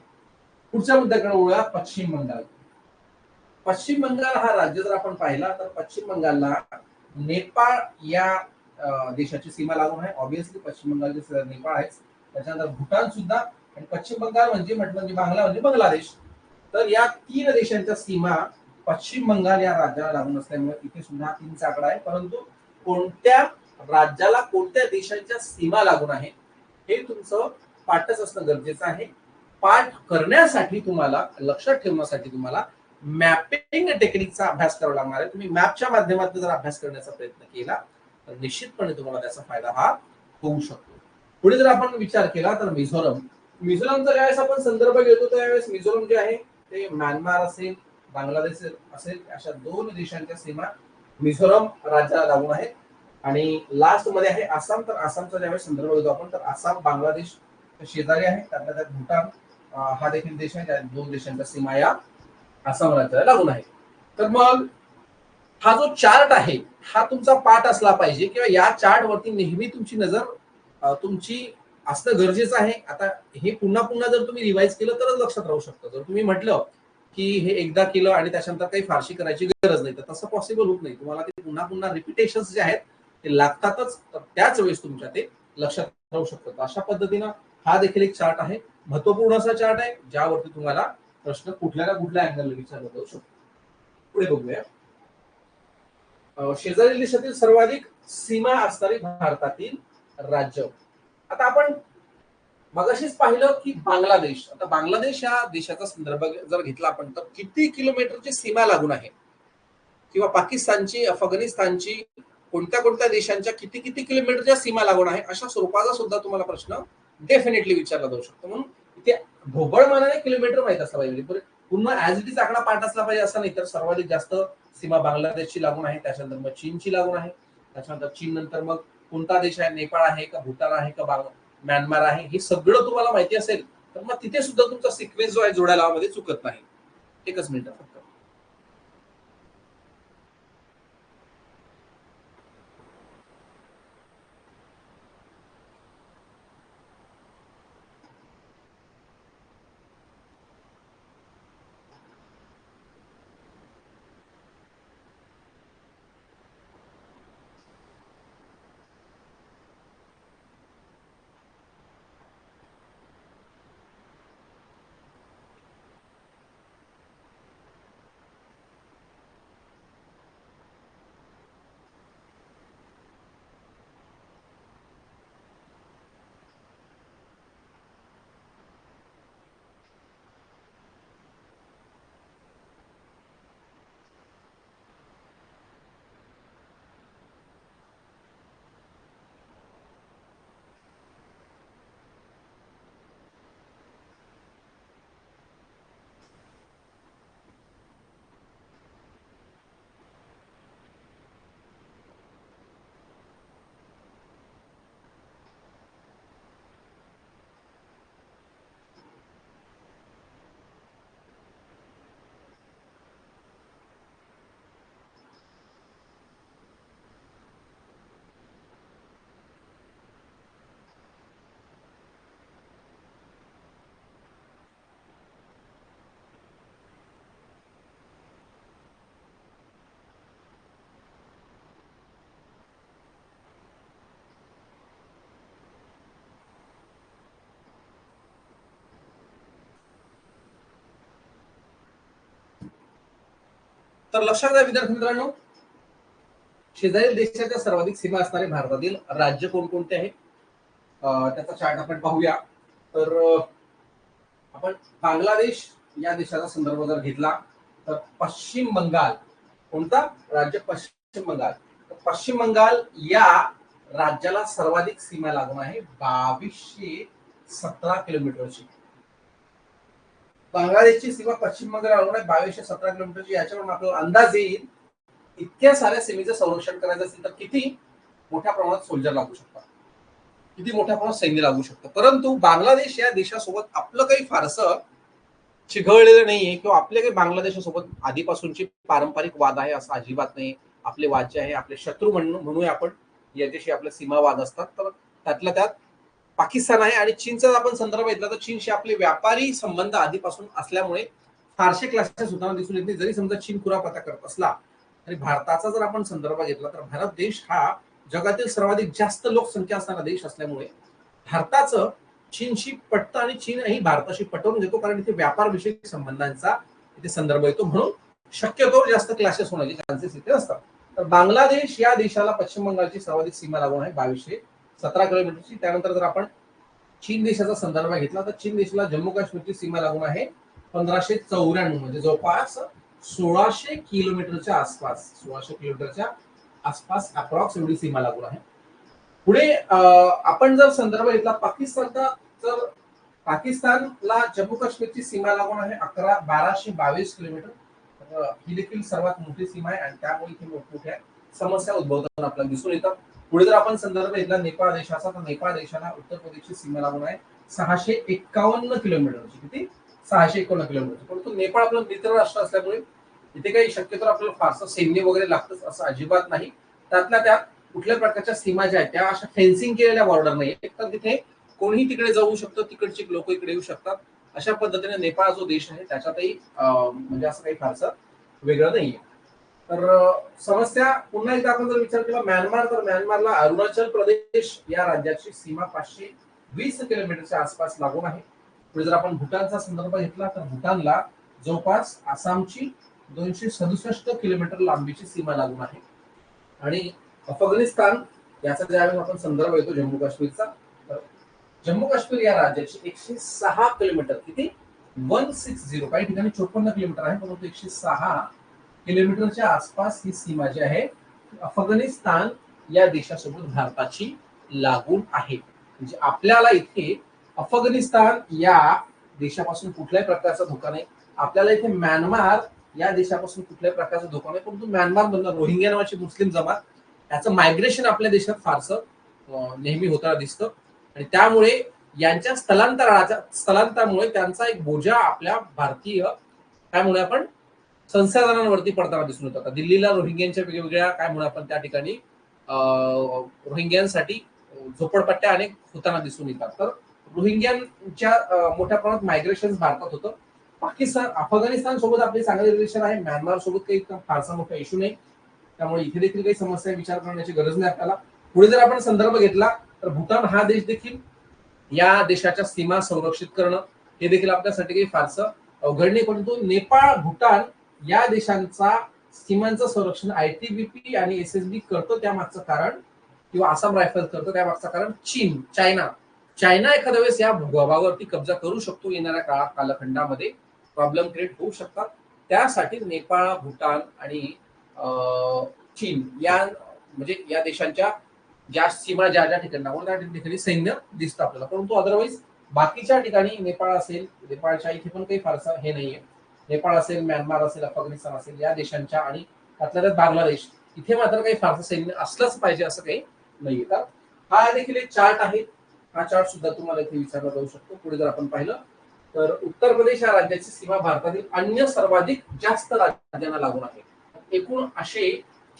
पुढच्या मुद्द्याकडे वळूया, पश्चिम बंगाल. पश्चिम बंगाल हा राज्य जर आपण पाहिला तर पश्चिम बंगालला नेपाळ या देशाची सीमा लागून आहे. ऑब्व्हियसली पश्चिम बंगालचे नेपाळ आहे, त्याच्यानंतर भूटान सुद्धा आणि पश्चिम बंगाल म्हणजे म्हटलं म्हणजे बांगला म्हणजे बांगलादेश. तर या 3 देशांच्या सीमा पश्चिम बंगाल या राज्याला लागून असल्यामुळे इथे सुद्धा 3चा आकडा आहे. परंतु कोणत्या राज्याला कोणत्या देशांच्या सीमा लागून आहे हे तुमचं पाठच असणं गरजेचं आहे. पाठ करण्यासाठी तुम्हाला लक्षात ठेवण्यासाठी तुम्हाला मॅपिंग टेक्निकचा अभ्यास करावा लागणार आहे. तुम्ही मॅपच्या माध्यमातून जर अभ्यास करण्याचा प्रयत्न केला तर निश्चितपणे तुम्हाला त्याचा फायदा हा होऊ शकतो. पुढे जर आपण विचार केला तर मिझोरम, मिझोरमचा ज्यावेळेस आपण संदर्भ घेतो त्यावेळेस मिझोरम जे आहे ते म्यानमार असेल, बांगलादेश असेल अशा 2 देशांच्या सीमा मिझोरम राज्याला लागून आहेत. आणि लास्ट मध्ये आहे आसाम, तर आसामचा ज्यावेळेस संदर्भ घेतो आपण तर आसाम बांगलादेश शेजारी आहे, त्यातल्या त्यात भूटान हा देखील देश आहे. त्या 2 देशांच्या सीमा या आसाम राज्याला लागून आहे. तर मग हा जो चार्ट आहे हा तुमचा पाठ असला पाहिजे किंवा या चार्ट वरती नेहमी तुमची नजर तुमची असणं गरजेचं आहे. आता हे पुन्हा पुन्हा जर तुम्ही रिवाइज केलं तरच लक्षात राहू शकतं. जर तुम्ही म्हटलं की हे एकदा केलं आणि त्याच्यानंतर काही फारशी करायची गरज नाही तर तसं पॉसिबल होत नाही. तुम्हाला ते पुन्हा पुन्हा रिपिटेशन्स जे आहेत ते लागतातच, तर त्याच वेळेस तुमच्या ते लक्षात राहू शकतं. अशा पद्धतीनं हा देखील एक चार्ट आहे, महत्वपूर्ण असा चार्ट आहे ज्यावरती तुम्हाला प्रश्न कुठल्या ना कुठल्या अँगलने विचारला जाऊ शकतो. पुढे बघूया, शेजारी देशातील सर्वाधिक सीमा असणारी भारतातील राज्य. आता आपण मगाशीच पाहिलं की बांगलादेश, आता बांगलादेश या देशाचा संदर्भ जर घेतला आपण तर किती किलोमीटरची सीमा लागून आहे किंवा पाकिस्तानची, अफगाणिस्तानची, कोणत्या कोणत्या देशांच्या किती किती किलोमीटरच्या सीमा लागून आहे अशा स्वरूपाचा सुद्धा तुम्हाला प्रश्न डेफिनेटली विचारला जाऊ शकतो. म्हणून इथे ढोबळ मानाने किलोमीटर माहित असला पाहिजे, पुन्हा ऍज इट इज आकडा पाठ असला पाहिजे असं नाही. तर सर्वाधिक जास्त सीमा बांगलादेशची लागून आहे, त्याच्यानंतर मग चीनची लागून आहे, त्याच्यानंतर चीन नंतर मग कोणता देश आहे, नेपाळ आहे का, भूतान आहे का, म्यानमार आहे, हे सगळं तुम्हाला माहिती असेल तर मग तिथे सुद्धा तुमचा सिक्वेन्स जो आहे जोड्या लावामध्ये चुकत नाही. एकच मिनिट फक्त. तर लक्षात घ्या विद्यार्थी मित्रांनो, शेजारील देशाच्या सर्वाधिक सीमा असणारे भारतातील राज्य कोणकोणते आहेत त्याचा चार्ट आपण पाहूया. तर आपण बांगलादेश या देशाचा संदर्भ जर घेतला तर पश्चिम बंगाल, कोणता राज्य? पश्चिम बंगाल. पश्चिम बंगाल या राज्याला सर्वाधिक सीमा लागून आहे 2217 किलोमीटरची. बांगलादेशची सीमा पश्चिम बंगाल लागून आहे 2217 किलोमीटरची. याच्यावरून आपल्याला अंदाज येईल इतक्या साऱ्या सीमेचं संरक्षण करायचं असेल तर किती मोठ्या प्रमाणात सोल्जर लागू शकतात, किती मोठ्या प्रमाणात सैन्य लागू शकतं. परंतु बांगलादेश या देशासोबत आपलं काही फारसं चिघळलेलं नाहीये किंवा आपले काही बांगलादेशासोबत आधीपासूनची पारंपरिक वाद आहे असं अजिबात नाही. आपले वाद जे आहे, आपले शत्रू म्हणूया आपण, याच्याशी आपले सीमा वाद असतात. तर त्यातल्या त्यात पाकिस्तान आहे आणि चीनचा आपण संदर्भ घेतला तर चीनशी आपले व्यापारी संबंध आधीपासून असल्यामुळे फारसे क्लासेस होताना दिसून येत नाही. जरी समजा चीन कुरापता करत असला तरी भारताचा जर आपण संदर्भ घेतला तर भारत देश हा जगातील सर्वाधिक जास्त लोकसंख्या असणारा देश असल्यामुळे भारताचं चीनशी पटतं आणि चीनही भारताशी पटवून घेतो, कारण इथे व्यापार विषयक संबंधांचा इथे संदर्भ येतो. म्हणून शक्यतो जास्त क्लासेस होण्याचे चान्सेस इथे असतात. तर बांगलादेश या देशाला पश्चिम बंगालची सर्वाधिक सीमा लागून आहे 2217 किलोमीटरची. त्यानंतर जर आपण चीन देशाचा संदर्भ घेतला तर चीन देशाला जम्मू काश्मीरची सीमा लागून आहे 1594, म्हणजे जवळपास 1600 किलोमीटरच्या आसपास, 1600 किलोमीटरच्या आसपास अप्रॉक्स एवढी सीमा लागून आहे. पुढे आपण जर संदर्भ घेतला पाकिस्तानचा, तर पाकिस्तानला जम्मू काश्मीरची सीमा लागून आहे 1222 किलोमीटर. ही देखील सर्वात मोठी सीमा आहे आणि त्यामुळे इथे मोठमोठ्या समस्या उद्भवताना आपल्याला दिसून येतात. पुढे जर आपण संदर्भ घेतला नेपाळ देशाचा, तर नेपाळ देशाला उत्तर प्रदेशची सीमा लागून आहे 651 किलोमीटरची. किती? 651 किलोमीटर. परंतु नेपाळ आपलं मित्र राष्ट्र असल्यामुळे इथे काही शक्यतो आपल्याला फारसं सैन्य वगैरे लागतंच असं अजिबात नाही. त्यातल्या त्यात कुठल्या प्रकारच्या सीमा ज्या आहेत त्या अशा फेन्सिंग केलेल्या बॉर्डर नाही, तर तिथे कोणीही तिकडे जाऊ शकतं, तिकडची लोक इकडे येऊ शकतात. अशा पद्धतीने नेपाळ जो देश आहे त्याच्यातही म्हणजे असं काही फारसं वेगळं नाहीये. तर समस्या पुन्हा एकदा आपण जर विचार केला म्यानमार, तर म्यानमारला अरुणाचल प्रदेश या राज्याची सीमा 520 किलोमीटरच्या आसपास लागून आहे. पुढे जर आपण भूटानचा संदर्भ घेतला तर भूटानला जवळपास आसामची 267 किलोमीटर लांबीची सीमा लागून आहे. आणि अफगाणिस्तान याचा ज्यावेळेस आपण संदर्भ येतो जम्मू काश्मीरचा, तर जम्मू काश्मीर या राज्याची 106 किलोमीटर, किती? 160, काही ठिकाणी 54 किलोमीटर आहे, परंतु 106 किलोमीटरच्या आसपास ही सीमा जी आहे अफगाणिस्तान या देशासोबत भारताची लागून आहे. म्हणजे आपल्याला इथे अफगाणिस्तान या देशापासून कुठल्याही प्रकारचा धोका नाही. आपल्याला इथे म्यानमार या देशापासून कुठल्याही प्रकारचा धोका नाही. परंतु म्यानमार मधलं रोहिंग्या नावाची मुस्लिम जमात, याचं मायग्रेशन आपल्या देशात फारसं नेहमी होताना दिसतं आणि त्यामुळे यांच्या स्थलांतरामुळे त्यांचा एक बोजा आपल्या भारतीय काय म्हणूया आपण संसाधनांवरती पडताना दिसून येतो. दिल्लीला रोहिंग्यांच्या वेगवेगळ्या काय म्हणूया आपण त्या ठिकाणी रोहिंग्यांसाठी झोपडपट्ट्या अनेक होताना दिसून येतात. तर रोहिंग्यांच्या मोठ्या प्रमाणात मायग्रेशन भारतात होतं. पाकिस्तान अफगाणिस्तान सोबत आपले चांगले रिलेशन आहे, म्यानमार सोबत काही फारसा मोठा इश्यू नाही, त्यामुळे इथे देखील काही समस्या विचार करण्याची गरज नाही आपल्याला. पुढे जर आपण संदर्भ घेतला तर भूतान हा देश देखील, या देशाच्या सीमा संरक्षित करणं हे देखील आपल्यासाठी काही फारसं अवघड नाही. परंतु नेपाळ, भूतान या देशांचा सीमांचं संरक्षण ITBP आणि SSB करतो, त्यामागचं कारण, किंवा आसाम रायफल्स करतो त्यामागचं कारण चायना एखाद्या वेळेस या भूभागावरती कब्जा करू शकतो. येणाऱ्या कालखंडामध्ये प्रॉब्लेम क्रिएट होऊ शकतात. त्यासाठी नेपाळ, भूतान आणि चीन या म्हणजे या देशांच्या ज्या सीमा ज्या ज्या ठिकाणावर त्या ठिकाणी सैन्य दिसतं आपल्याला. परंतु अदरवाईज बाकीच्या ठिकाणी नेपाळ असेल, नेपाळच्या इथे पण काही फारसं हे नाहीये. नेपाळ असेल, म्यानमार असेल, अफगाणिस्तान असेल या देशांच्या आणि त्यातल्या बांगलादेश इथे मात्र काही फारसं सैन्य असलंच पाहिजे असं काही नाहीये. तर हा देखील एक चार्ट आहे. हा चार्ट सुद्धा तुम्हाला इथे विचारला जाऊ शकतो. पुढे जर आपण पाहिलं तर उत्तर प्रदेश या राज्याची सीमा भारतातील अन्य सर्वाधिक जास्त राज्यांना लागून आहे. एकूण असे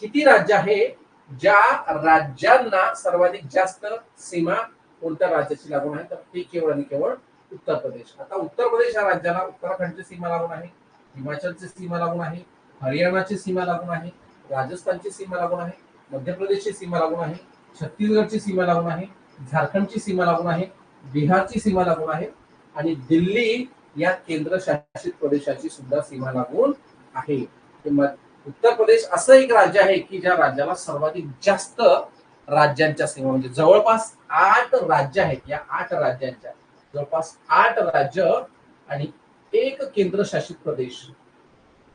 किती राज्य आहे ज्या राज्यांना सर्वाधिक जास्त सीमा कोणत्या राज्याची लागून आहे? तर ते केवळ आणि केवळ उत्तर प्रदेश. आता उत्तर प्रदेश या राज्याला उत्तराखंडची सीमा लागून आहे, हिमाचलची सीमा लागून आहे, हरियाणाची सीमा लागून आहे, राजस्थानची सीमा लागून आहे, मध्य प्रदेशची सीमा लागून आहे, छत्तीसगडची सीमा लागून आहे, झारखंडची सीमा लागून आहे, बिहारची सीमा लागून आहे आणि दिल्ली या केंद्रशासित प्रदेशाची सुद्धा सीमा लागून आहे. उत्तर प्रदेश असं एक राज्य आहे की ज्या राज्याला सर्वाधिक जास्त राज्यांच्या सीमा म्हणजे जवळपास 8 राज्य आहेत. या 8 राज्यांच्या जवळपास 8 राज्य आणि 1 केंद्रशासित प्रदेश,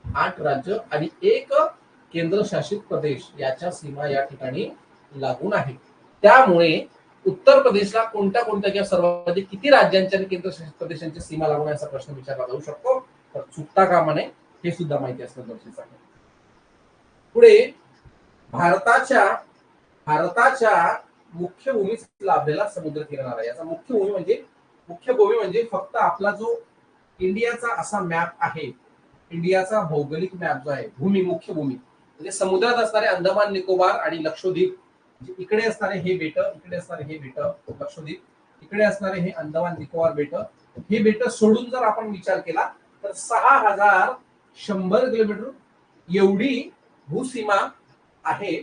8 राज्य आणि 1 केंद्रशासित प्रदेश याच्या सीमा या ठिकाणी लागून आहेत. त्यामुळे उत्तर प्रदेशला कोणत्या कोणत्या किंवा सर्वाधिक किती राज्यांच्या आणि केंद्रशासित प्रदेशांच्या सीमा लागून याचा प्रश्न विचारला जाऊ शकतो. तर चुकता कामा नये, हे सुद्धा माहिती असणं गरजेचं आहे. पुढे भारताच्या मुख्य भूमीस लाभलेला समुद्र किनारा. याचा मुख्य भूमी म्हणजे फक्त आपला जो इंडियाचा असा मॅप आहे, इंडियाचा भौगोलिक मॅप जो आहे, मुख्य भूमी म्हणजे समुद्रात असणारे अंदमान निकोबार आणि लक्षद्वीप, म्हणजे इकडे असणारे हे बेट, इकडे असणारे हे बेट लक्षद्वीप, इकडे असणारे हे अंदमान निकोबार बेट, हे बेट सोडून जर आपण विचार केला तर 6100 किलोमीटर एवढी भूसीमा आहे.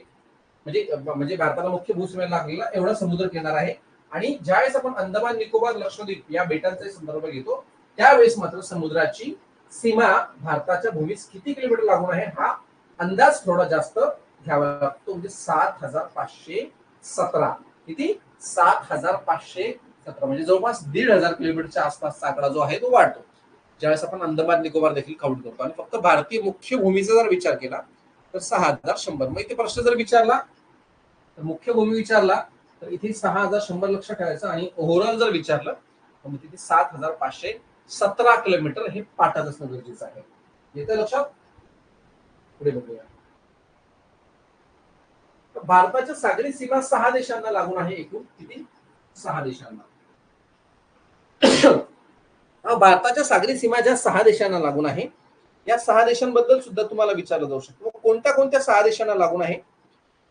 म्हणजे भारताला मुख्य भूसीमेला लागलेला एवढा समुद्र किनारा आहे. आणि ज्यावेळेस आपण अंदमान निकोबार लक्षद्वीप या बेटांचा संदर्भ घेतो त्यावेळेस मात्र समुद्राची सीमा भारताच्या भूमीस किती किलोमीटर लागून आहे हा अंदाज थोडा जास्त घ्यावा लागतो. म्हणजे 7517. किती? 7517. म्हणजे जवळपास 1500 किलोमीटरच्या आसपासचा आकडा जो आहे तो वाढतो ज्यावेळेस आपण अंदमान निकोबार देखील काउंट करतो. आणि फक्त भारतीय मुख्य भूमीचा जर विचार केला तर 6100. मग इथे प्रश्न जर विचारला तर मुख्य भूमी विचारला तर इथे 6100 लक्ष ठेवायचं आणि ओव्हरऑल जर विचारलं तर मग तिथे 7517 किलोमीटर हे पाठात असणं गरजेचं आहे. येतं लक्षात? पुढे बघूया. भारताच्या सागरी सीमा 6 देशांना लागून आहे. एकूण किती? 6 देशांना. भारताच्या सागरी सीमा ज्या 6 देशांना लागून आहे या 6 देशांबद्दल सुद्धा तुम्हाला विचारलं जाऊ शकतो. कोणत्या कोणत्या 6 देशांना लागून आहे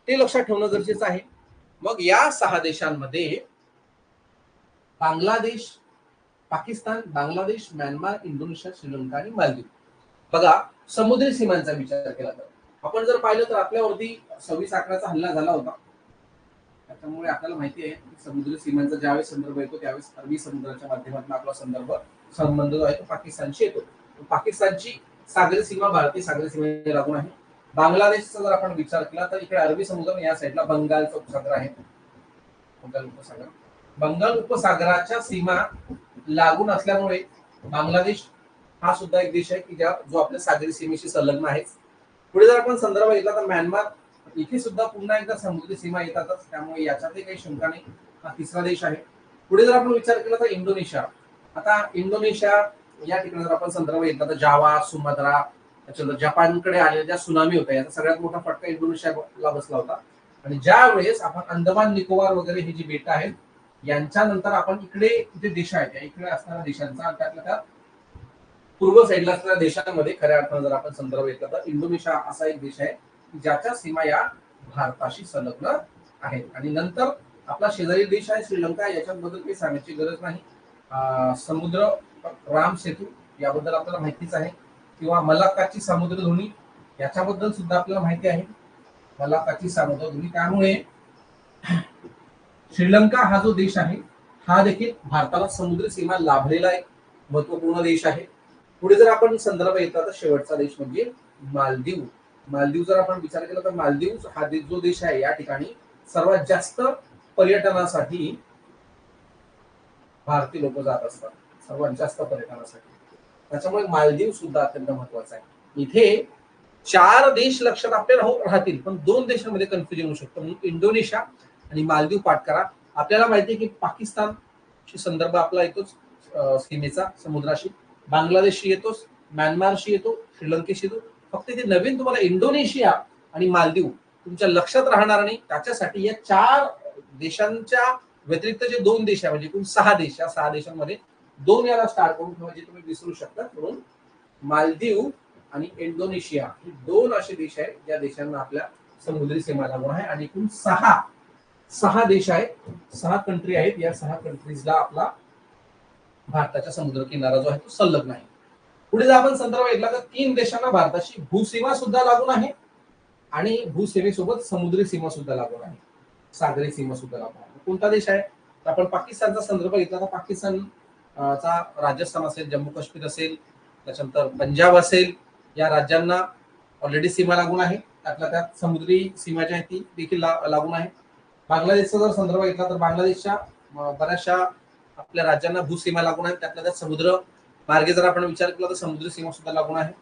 ते लक्षात ठेवणं गरजेचं आहे. मग या 6 देशांमध्ये बांगलादेश, पाकिस्तान, बांगलादेश, म्यानमार, इंडोनेशिया, श्रीलंका आणि मालदीव. बघा, समुद्री सीमांचा विचार केला तर आपण जर पाहिलं तर आपल्यावरती 26 अकराचा हल्ला झाला होता. त्याच्यामुळे आपल्याला माहिती आहे की समुद्री सीमांचा ज्यावेळेस संदर्भ येतो त्यावेळेस अरबी समुद्राच्या माध्यमातून आपला संबंध जो आहे तो पाकिस्तानशी येतो. पाकिस्तानची सागरी सीमा भारतीय सागरी सीमेला लागून आहे. बांगलादेशचा जर आपण विचार केला तर इकडे अरबी समुद्र, या साईडला बंगालचा उपसागर आहे. बंगाल उपसागराच्या सीमा लागून असल्यामुळे बांगलादेश हा सुद्धा एक देश आहे की जो आपल्या सागरी सीमेशी संलग्न आहे. पुढे जर आपण संदर्भ घेतला तर म्यानमार, इथे सुद्धा पुन्हा एकदा समुद्री सीमा येतातच, त्यामुळे याच्यातही काही शंका नाही. हा तिसरा देश आहे. पुढे जर आपण विचार केला तर इंडोनेशिया. आता इंडोनेशिया या ठिकाणी जर आपण संदर्भ घेतला तर जावा, सुमात्रा, त्याच्यानंतर जपानकडे आलेल्या ज्या सुनामी होत्या याचा सगळ्यात मोठा फटका इंडोनेशियाला बसला होता. आणि ज्या वेळेस आपण अंदमान निकोबार वगैरे हे जी बेट आहेत यांच्या नंतर आपण इकडे जे देश आहेत इकडे असणाऱ्या देशांचा आणि त्यातल्या पूर्व साईडला असणाऱ्या देशांमध्ये खऱ्या अर्थानं जर आपण संदर्भ घेतला तर इंडोनेशिया असा एक देश आहे ज्याच्या सीमा या भारताशी संलग्न आहेत. आणि नंतर आपला शेजारी देश आहे श्रीलंका, याच्याबद्दल काही सांगण्याची गरज नाही. समुद्र राम सेतू याबद्दल आपल्याला माहितीच आहे, किंवा मलाक्काची समुद्रधुनी याच्याबद्दल सुद्धा आपल्याला माहिती आहे. मलाक्काची समुद्रधुनी, त्यामुळे श्रीलंका हा जो देश आहे हा देखील भारताला समुद्री सीमा लाभलेला एक महत्वपूर्ण देश आहे. पुढे जर आपण संदर्भ घेतला तर शेवटचा देश म्हणजे मालदीव. मालदीव जर आपण विचार केला तर मालदीव हा जो देश आहे या ठिकाणी सर्वात जास्त पर्यटनासाठी भारतीय लोक जात असतात, सर्वात जास्त पर्यटनासाठी. त्याच्यामुळे मालदीव सुद्धा अत्यंत महत्वाचा आहे. इथे 4 देश लक्षात आपल्याला राहतील पण 2 देशांमध्ये कन्फ्युजन होऊ शकतं, म्हणून इंडोनेशिया आणि मालदीव पाठ करा. आपल्याला माहिती आहे की पाकिस्तानशी संदर्भ आपला येतोच सीमेचा समुद्राशी, बांगलादेशशी येतोच, म्यानमारशी येतो, श्रीलंकेशी येतो. फक्त इथे नवीन तुम्हाला इंडोनेशिया आणि मालदीव तुमच्या लक्षात राहणार नाही. त्याच्यासाठी या 4 देशांच्या व्यतिरिक्त जे 2 देश आहे म्हणजे एकूण 6 देश, या 6 देशांमध्ये 2 याला स्टार्ट करून ठेवा जे तुम्ही विसरू शकता. म्हणून मालदीव आणि इंडोनेशिया हे 2 असे देश आहेत ज्या देशांना आपल्या समुद्री सीमा लागून आहे. आणि एकूण 6 देश आहेत, 6 कंट्री आहेत. या 6 कंट्रीजला आपला भारताच्या समुद्र किनारा जो आहे तो संलग्न आहे. पुढे जर आपण संदर्भ घेतला तर 3 देशांना भारताची भूसीमा सुद्धा लागून आहे आणि भूसीमेसोबत समुद्री सीमा सुद्धा लागून आहे, सागरी सीमा सुद्धा लागून आहे. कोणता देश आहे तर आपण पाकिस्तानचा संदर्भ घेतला तर पाकिस्तानचा राजस्थान असेल, जम्मू काश्मीर असेल, त्याच्यानंतर पंजाब असेल, या राज्यांना ऑलरेडी सीमा लागून आहे, त्यातल्या त्यात समुद्री सीमा जी आहे ती देखील लागून आहे. बांगलादेशचा जर संदर्भ घेतला तर बांगलादेशच्या बऱ्याचशा आपल्या राज्यांना भूसीमा लागून आहे, त्यातल्या त्यात समुद्र मार्गे जर आपण विचार केला तर समुद्री सीमा सुद्धा लागून आहे.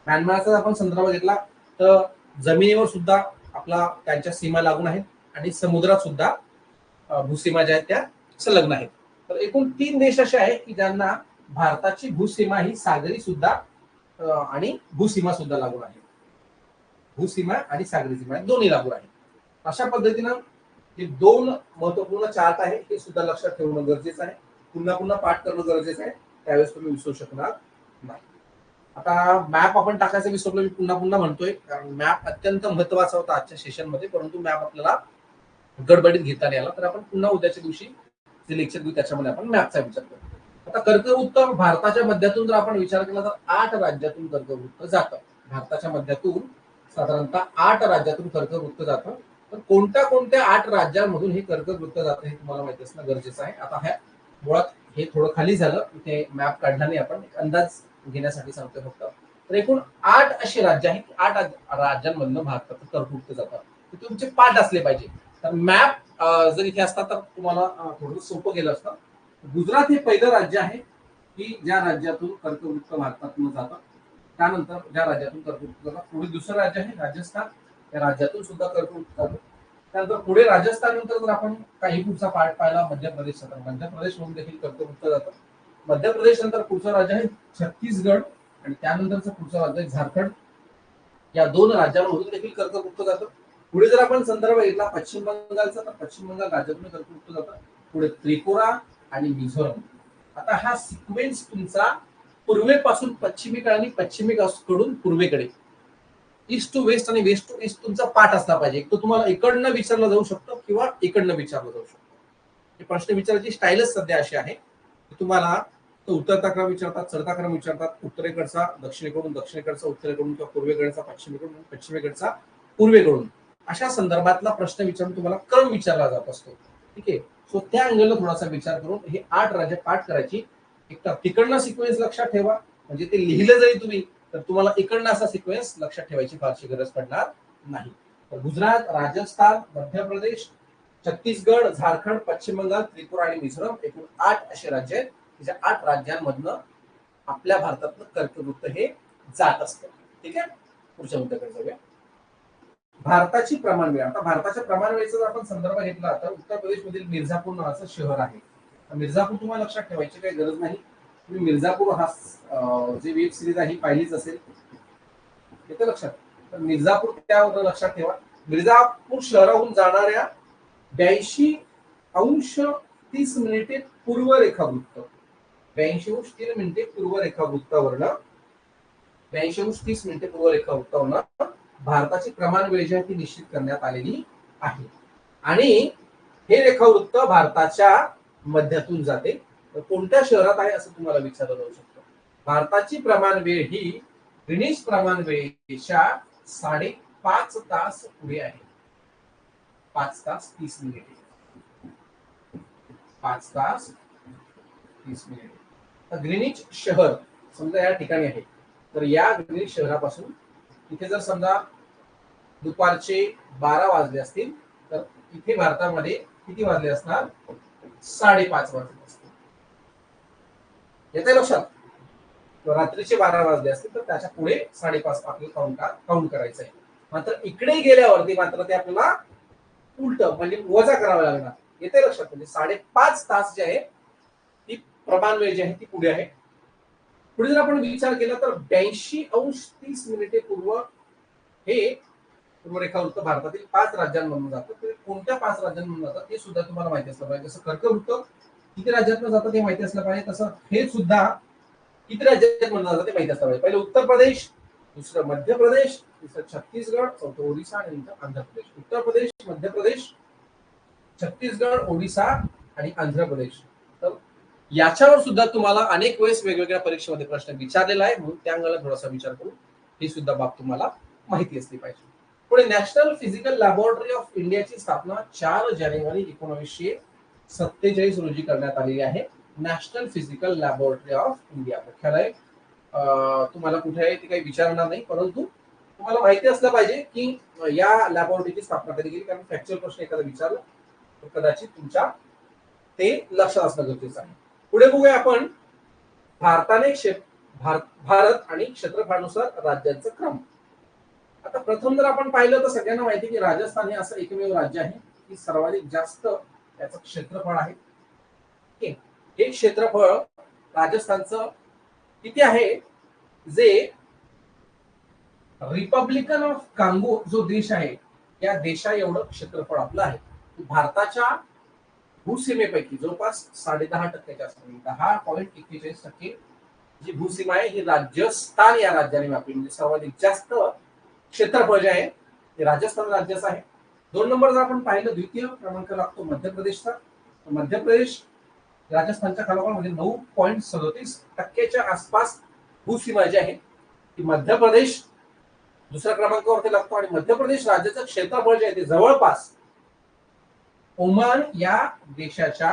म्यानमारचा आपण संदर्भ घेतला तर जमिनीवर सुद्धा आपला त्यांच्या सीमा लागून आहेत आणि समुद्रात सुद्धा भूसीमा ज्या आहेत त्या संलग्न आहेत. तर एकूण 3 देश असे आहेत की ज्यांना भारताची भूसीमा ही सागरी सुद्धा आणि भूसीमा सुद्धा लागून आहे. भूसीमा आणि सागरी सीमा दोन्ही लागून आहेत. अशा पद्धतीनं हे 2 महत्वपूर्ण चार्ट आहे हे सुद्धा लक्षात ठेवणं गरजेचं आहे. पुन्हा पुन्हा पाठ करणं गरजेचं आहे, त्यावेळेस तुम्ही विसरू शकणार नाही. आता मॅप आपण टाकायचं विसरलो, मी पुन्हा पुन्हा म्हणतोय, कारण मॅप अत्यंत महत्वाचा होता आजच्या सेशनमध्ये, परंतु मॅप आपल्याला गडबडीत घेता नाही आला, तर आपण पुन्हा उद्याच्या दिवशी जे लेक्चर घेऊ त्याच्यामध्ये आपण मॅपचा विचार करू. आता कर्कवृत्त भारताच्या मध्यातून जर आपण विचार केला तर 8 राज्यातून कर्कवृत्त जातं. भारताच्या मध्यातून साधारणतः 8 राज्यातून कर्कवृत्त जातं. तर कोणत्या कोणत्या 8 राज्यांमधून हे कर्कवृत्त जातं हे तुम्हाला माहिती असणं गरजेचं आहे. आता ह्या मुळात हे थोडं खाली झालं, इथे मॅप काढला नाही, आपण एक अंदाज घेण्यासाठी सांगतोय फक्त. तर एकूण 8 अशी राज्य आहेत, 8 राज्यांमधनं भारतात कर्कवृत्त जातात. ते तुमचे पाठ असले पाहिजे. तर मॅप जर इथे असता तर तुम्हाला थोडं सोपं गेलं असतं. गुजरात हे पहिलं राज्य आहे की ज्या राज्यातून कर्कवृत्त भारतातून जातं. त्यानंतर ज्या राज्यातून कर्कवृत्त जातात, पुढे दुसरं राज्य आहे राजस्थान, त्या राज्यातून सुद्धा कर्कवृत्त जातं. त्यानंतर पुढे राजस्थान नंतर जर आपण काही पुढचा पार्ट पाहिला मध्य प्रदेश, मध्य प्रदेश म्हणून देखील कर्कवृत्त जातं. मध्य प्रदेश नंतर पुढचं राज्य आहे छत्तीसगड आणि त्यानंतरचं पुढचं राज्य आहे झारखंड. या 2 राज्यांमधून देखील कर्कवृत्त जातं. पुढे जर आपण संदर्भ घेतला पश्चिम बंगालचा, तर पश्चिम बंगाल राज्यातून कर्कवृत्त जातं. पुढे त्रिपुरा आणि मिझोरम. आता हा सिक्वेन्स तुमचा पूर्वेपासून पश्चिमेकडे आणि पश्चिमेकडून पूर्वेकडे, ईस्ट टू वेस्ट आणि वेस्ट टू ईस्ट तुमचा पाठ असला पाहिजे. एक तो तुम्हाला इकडनं विचारला जाऊ शकतो किंवा इकडनं विचारला जाऊ शकतो. हे प्रश्न विचारायची स्टाईलच सध्या अशी आहे की तुम्हाला तो उतरता क्रम विचारतात, चढता क्रम विचारतात, उत्तरेकडचा दक्षिणेकडून, दक्षिणेकडचा उत्तरेकडून किंवा पूर्वेकडचा पश्चिमेकडून, पश्चिमेकडचा पूर्वेकडून, अशा संदर्भातला प्रश्न विचारून तुम्हाला क्रम विचारला जात असतो. ठीक आहे. सो त्या अँगलला थोडासा विचार करून हे 8 राज्य पाठ करायची. एक तर तिकडनं सिक्वेन्स लक्षात ठेवा, म्हणजे ते लिहिलं जरी तुम्ही तर तुम्हाला इकडनं असा सिक्वेन्स लक्षात ठेवायची फारशी गरज पडणार नाही. तर गुजरात, राजस्थान, मध्य प्रदेश, छत्तीसगड, झारखंड, पश्चिम बंगाल, त्रिपुरा आणि मिझोरम, एकूण 8 असे राज्य आहेत. त्या 8 राज्यांमधनं आपल्या भारतातलं कर्कवृत्त हे जात असतं. ठीक आहे. पुढच्या मुद्द्याकडे जाऊया. भारताची प्रमाण वेळ. आता भारताच्या प्रमाण वेळेचा जर आपण संदर्भ घेतला तर उत्तर प्रदेश मधील मिर्झापूर नावाचं शहर आहे. मिर्झापूर तुम्हाला लक्षात ठेवायची काही गरज नाही. तुम्ही मिर्झापूर हा जे वेब सिरीज आहे ही पाहिलीच असेल, येतं लक्षात. तर मिर्झापूर त्यावर लक्षात ठेवा. मिर्झापूर शहराहून जाणाऱ्या 82°30' पूर्व रेखावृत्त, 82°3' पूर्व रेखावृत्तावरनं 82°30' पूर्व रेखावृत्तावरनं भारताची प्रमाण वेळ जी आहे ती निश्चित करण्यात आलेली आहे. आणि हे रेखावृत्त भारताच्या मध्यातून जाते. कोणत्या शहरात आहे असं तुम्हाला विचारलं जाऊ शकतं. भारताची प्रमाण वेळ ही ग्रीनिच प्रमाण वेळेच्या 5.5 तास पुढे आहे. 5 तास 30 मिनिटे. 5 तास 30 मिनिटे. तर ग्रीनिच शहर समजा या ठिकाणी आहे, तर या ग्रीनिच शहरापासून इथे जर समजा दुपारचे 12 वाजले असतील तर इथे भारतामध्ये किती वाजले असणार? 5:30 वाजले असतील. येते लक्षात. रात्रीचे 12 वाजले असतील तर त्याच्या पुढे 5:30 आपल्याला काउंट करायचं आहे. मात्र इकडे गेल्यावरती मात्र ते आपल्याला उलट म्हणजे वजा करावं लागणार. येते लक्षात. म्हणजे 5.5 तास जे आहे ती प्रमाण वेळ जी आहे ती पुढे आहे. पुढे जर आपण विचार केला तर 82°30' पूर्व हे पूर्व रेखावृत्त भारतातील 5 राज्यांमधून जातं. ते कोणत्या 5 राज्यांमधून जातात हे सुद्धा तुम्हाला माहिती असलं पाहिजे. जसं कर्कवृत्त किती राज्यातून जातं ते माहिती असलं पाहिजे, तसं हे सुद्धा किती राज्यांमधून जातं ते माहिती असलं पाहिजे. पहिलं उत्तर प्रदेश, दुसरं मध्य प्रदेश, तिसरं छत्तीसगड, चौथं ओडिशा आणि नंतर आंध्र प्रदेश. उत्तर प्रदेश, मध्य प्रदेश, छत्तीसगड, ओडिशा आणि आंध्र प्रदेश. तर याच्यावर सुद्धा तुम्हाला अनेक वेळेस वेगवेगळ्या परीक्षेमध्ये प्रश्न विचारलेला आहे, म्हणून त्या अंगाला थोडासा विचार करून ही सुद्धा बाब तुम्हाला माहिती असली पाहिजे. पुढे नॅशनल फिजिकल लॅबोरेटरी ऑफ इंडियाची स्थापना 4 जानेवारी 1947 रोजी करण्यात आलेली आहे. National physical laboratory of India मुख्यालय तुम्हाला कुठे आहे ते काही विचारणार नाही, परंतु तुम्हाला माहिती असलं पाहिजे की या लॅबोरेटरीची स्थापना कधी केली, कारण फॅक्च्युअल प्रश्न एखादा विचारला तर कदाचित तुमच्या ते लक्षात असणं गरजेचं आहे. पुढे बघूया आपण भारताने भारत आणि क्षेत्रफळानुसार राज्यांचा क्रम. आता प्रथम जर आपण पाहिलं तर सगळ्यांना माहिती की राजस्थान हे असं एकमेव राज्य आहे की सर्वाधिक जास्त त्याचं क्षेत्रफळ आहे. हे क्षेत्रफळ राजस्थानचं किती आहे, जे रिपब्लिकन ऑफ कांगो जो देश आहे या देशा एवढं क्षेत्रफळ आपलं आहे. भारताच्या भूसीमेपैकी जवळपास 10.5%च्या आसपास 10.41% जी भूसीमा आहे ही राजस्थान या राज्याने व्यापली, म्हणजे सर्वाधिक जास्त क्षेत्रफळ जे आहे ते राजस्थान राज्याचं आहे. 2 नंबर जर आपण पाहिलं, द्वितीय क्रमांक लागतो मध्य प्रदेशचा. मध्य प्रदेश राजस्थानच्या खालोखाल म्हणजे 9.37% आसपास भूसीमा जी आहे ती मध्य प्रदेश दुसऱ्या क्रमांकावरती लागतो. आणि मध्य प्रदेश राज्याचं क्षेत्रफळ जे आहे ते जवळपास ओमान या देशाच्या